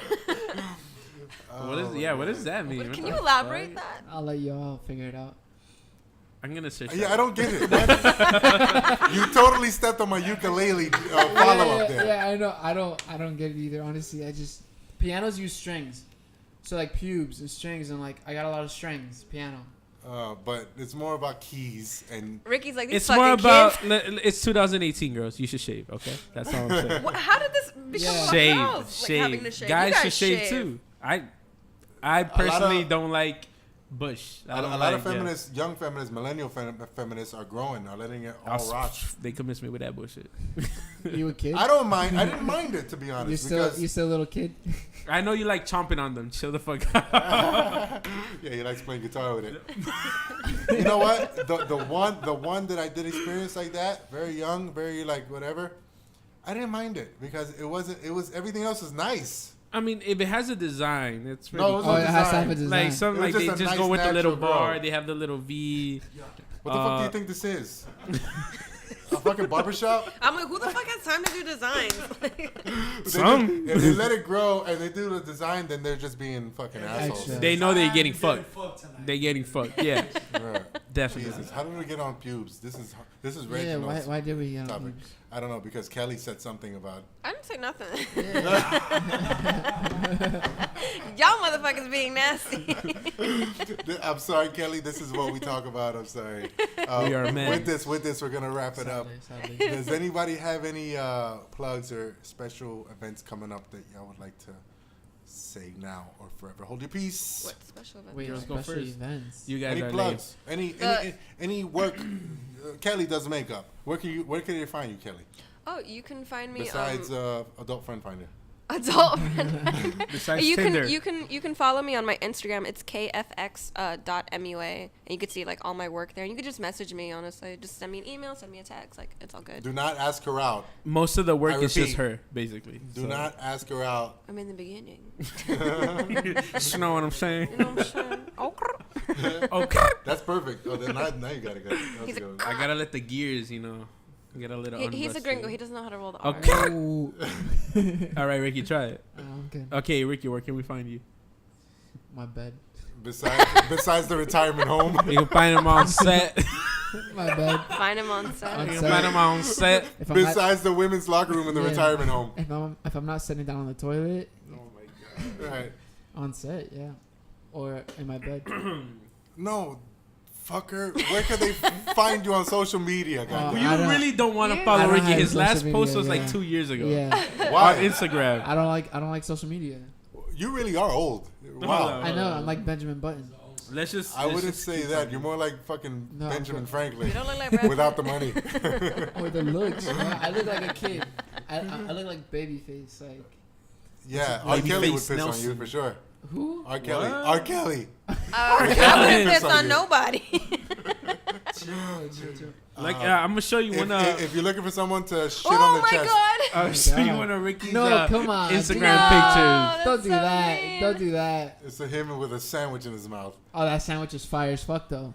What is? Yeah. What does that mean? Can What you the elaborate fuck? that? I'll let you all figure it out. I'm gonna search. Yeah, that. I don't get it. What? You totally stepped on my ukulele follow up there. Yeah, I know. I don't get it either. Honestly, I just pianos use strings, so like pubes and strings, and like I got a lot of strings. Piano. But it's more about keys and Ricky's like, these It's fucking more about. kids. It's 2018, girls. You should shave. Okay, that's all I'm saying. How did this become Yeah. about Shave, girls? Like, having to shave. shave. Guys You should shave too. I personally don't like bush. I a don't lot like of feminists, young feminists, millennial feminists are growing, are letting it all rock. They convinced me with that bullshit. You a kid? I don't mind. I didn't mind it, to be honest. You still a little kid? I know you like chomping on them. Chill the fuck out. Yeah, he likes playing guitar with it. You know what? The one that I did experience like that, very young, very like whatever. I didn't mind it because it wasn't. It was everything else is nice. I mean, if it has a design, it's really No, it was Oh, no it has to have a design. design. like some It was like they just a just nice go with the little natural bar. girl. They have the little V. What the fuck do you think this is? A fucking barbershop? I'm like, who the fuck has time to do designs? Some. If they let it grow and they do the design, then they're just being fucking assholes. Extra. They know they're getting fucked. They getting fucked. Yeah, Right. definitely. Jesus, how did we get on pubes? This is Yeah. Reginald's Why did we? topic. I don't know because Kelly said something about. I didn't say nothing. Yeah. Y'all motherfuckers being nasty. I'm sorry, Kelly. This is what we talk about. I'm sorry. We are men. With this, we're gonna wrap it up. Sadly. Does anybody have any plugs or special events coming up that y'all would like to say now or forever hold your peace. What special event? Wait, Girls go special first. events. You guys Any are plugs? Any work? Kelly does makeup. Where can you find you, Kelly? Oh, you can find me Besides Adult Friend Finder. adult. Besides you Tinder. can follow me on my Instagram. It's kfx.mua, and you can see like all my work there. And you can just message me. Honestly, just send me an email, send me a text. Like it's all good. Do not ask her out. Most of the work I is just repeat, her, basically. Do not ask her out. I'm in the beginning. You know what I'm saying? You know what I'm saying? Okay. Okay. That's perfect. Oh, then now you gotta go. That's He's a good. I gotta let the gears, get a little. He's a gringo. He doesn't know how to roll the R. Okay. Ooh. All right, Ricky, try it. Okay. Okay, Ricky, where can we find you? My bed. Besides the retirement home. You can find him on set. My bed. Find him on set. On You can set. find him on set. If I'm not, Besides the women's locker room in the Yeah. retirement home. if I'm not sitting down on the toilet, Oh my god. Right. on set, yeah, or in my bed. No, fucker. Where can they find you on social media, guys? You I don't- really don't want to Yeah. I follow don't Ricky. have His social last post media, was like yeah. 2 years ago. Yeah, Why? On Instagram. I don't like social media. You really are old. Wow. I know. I'm like Benjamin Button. Let's just. I let's wouldn't just say keep that. talking. You're more like fucking No, Benjamin okay. Franklin You don't look like Brad without the Pitt. money. Or the looks. I look like a kid. I look like Babyface. Like Yeah, R. Babyface Kelly would piss on you Nelson. for sure. who? R. Kelly. What? R. Kelly. I Kelly. wouldn't piss on on you. nobody. Chill. Like, I'm gonna show you one. If you're looking for someone to shit Oh on their my chest, god. I'll show you God. one of Ricky's No, come on. Instagram No. pictures. Don't do so that. mean. Don't do that. it's a him with a sandwich in his mouth. Oh, that sandwich is fire as fuck though.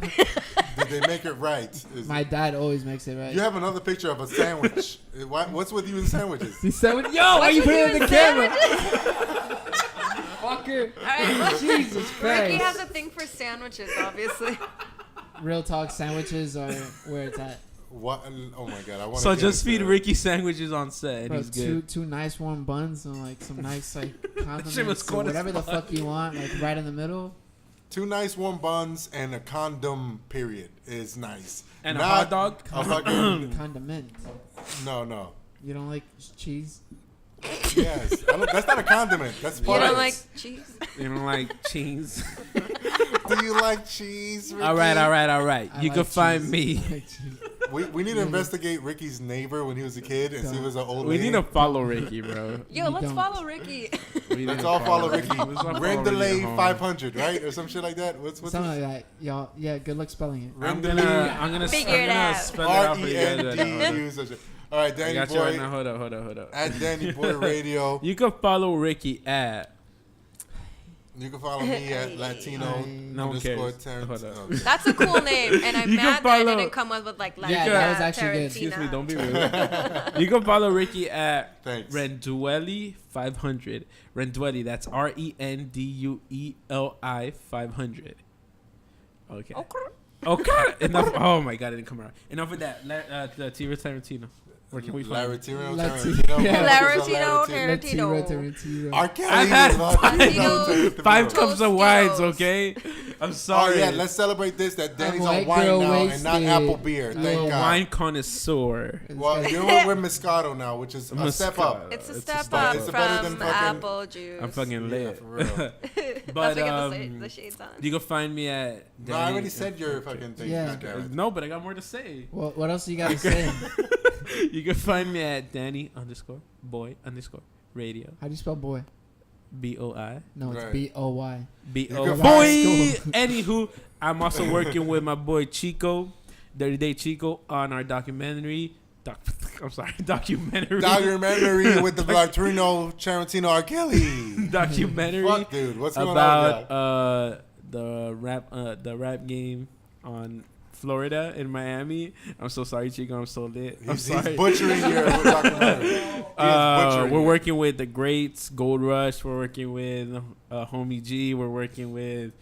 Did they make it right? My dad always makes it right. You have another picture of a sandwich. What's with you and sandwiches? The sandwich. Yo, why you put it in the camera? Fucker. Alright, Jesus Christ. Ricky has a thing for sandwiches, obviously. Real talk sandwiches are where it's at. What? Oh my god! I want. So just feed Ricky sandwiches on set, and Bro, he's good. two nice warm buns and like some nice like shit was condiments cold or as whatever the fuck. fuck you want, like right in the middle. 2 nice warm buns and a condom. Period is nice. And a Not hot dog. A fucking Condiment. no. You don't like cheese? Yes, that's not a condiment. That's You part don't of like it. cheese? You don't like cheese. Do you like cheese? Ricky? All right. I You like can find cheese. me. I like cheese. We need to investigate Ricky's neighbor when he was a kid and see if it was an old We lady. need to follow Ricky, bro. Yo, You let's don't. follow Ricky. We need Let's to all follow Ricky. Let's all follow Ren Ricky delay at home. 500, right, or some shit like that. What's Something like that. Y'all, yeah, good luck spelling it. I'm Ren gonna Figure it out. spell it out for you guys. Right now. RENDU. All right, I Danny got you right now. Boy Hold up. at Danny Boy Radio. You can follow Ricky at. You can follow me at Latino No one underscore cares. Terrence. Hold up. Okay. That's a cool name, and I'm You can mad that I follow- didn't come up with like Yeah, that was actually good. Excuse me, don't be rude. You can follow Ricky at Thanks. Rendueli 500. Rendueli, that's RENDUELI 500. Okay. Okay. Enough. Oh my god, it didn't come out. Enough of that. The TV Tarantino. Where can we find it? Larantino Latino. Tarantino. Yeah. Larantino Tarantino. Tarantino. R. Kelly. I've had was on Tarantino. 5 cups of wines, Tostitos. okay? I'm Oh sorry. yeah, let's celebrate this. That Danny's on white wine girl now and not wasted. apple beer. I'm Thank a God. wine connoisseur. Well, you know what? We're Moscato now, which is a step up. It's a It's a step step up up. It's better than from fucking- apple juice. I'm fucking Yeah, lit. for real. But That's because the shades on. you can find me at. No, I already said your fucking thing. Yeah. God damn it. No, but I got more to say. Well, what else you gotta say? You can find me at Danny_boy_radio. How do you spell boy? BOI. No, it's Right. B-O-Y. BO. can Boy. find- Anywho, I'm also working with my boy Chico, Dirty Day Chico, on our documentary. Documentary. Documentary with the Latino Tarantino R. Kelly. Documentary Fuck, dude. What's going on about with that? the rap game on Florida in Miami. I'm so sorry, Chico. I'm so lit. I'm He's sorry. butchering your documentary. He is butchering We're it. working with the greats, Gold Rush. We're working with Homie G. We're working with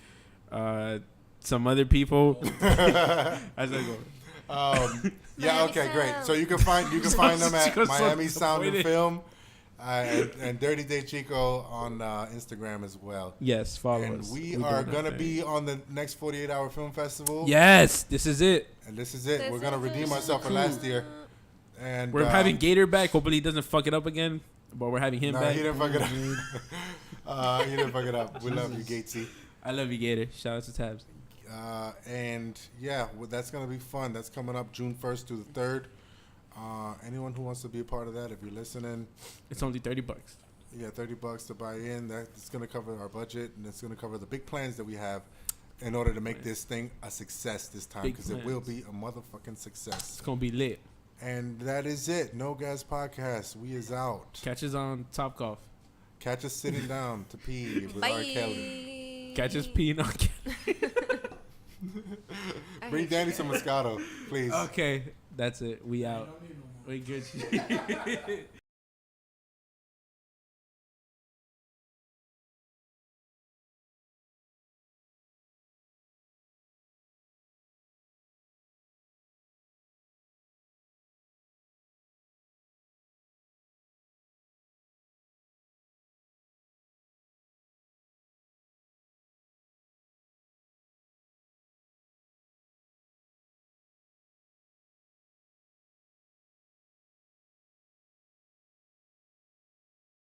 some other people. As I go. Yeah. Miami Okay. Great. Sound. So you can find them at Chico's so Miami Sound and disappointed. Film, and Dirty Day Chico on Instagram as well. Yes, follow And us. we We're are doing our gonna thing. be on the next 48-hour film festival. Yes, this is it. And this is it. This We're gonna is redeem it. ourselves for last year. And We're having Gator back. Hopefully he doesn't fuck it up again. But we're having him no, back. he didn't fuck it up. He didn't fuck it up. We love you, Gatesy. I love you, Gator. Shout out to Tabs. And yeah, well, that's gonna be fun. That's coming up June 1st to the 3rd. Anyone who wants to be a part of that, if you're listening, It's only $30. yeah, $30 to buy in. That's gonna cover our budget, and it's gonna cover the big plans that we have in order to make this thing a success this time, Big because it will plans. be a motherfucking success. It's gonna be lit. And that is it. No Gas Podcast. We is out. Catch us on Top Golf. Catch us sitting down to pee with R. Kelly. Catch us peeing on. Bring Danny some Moscato, please. Okay, that's it. We out. We good.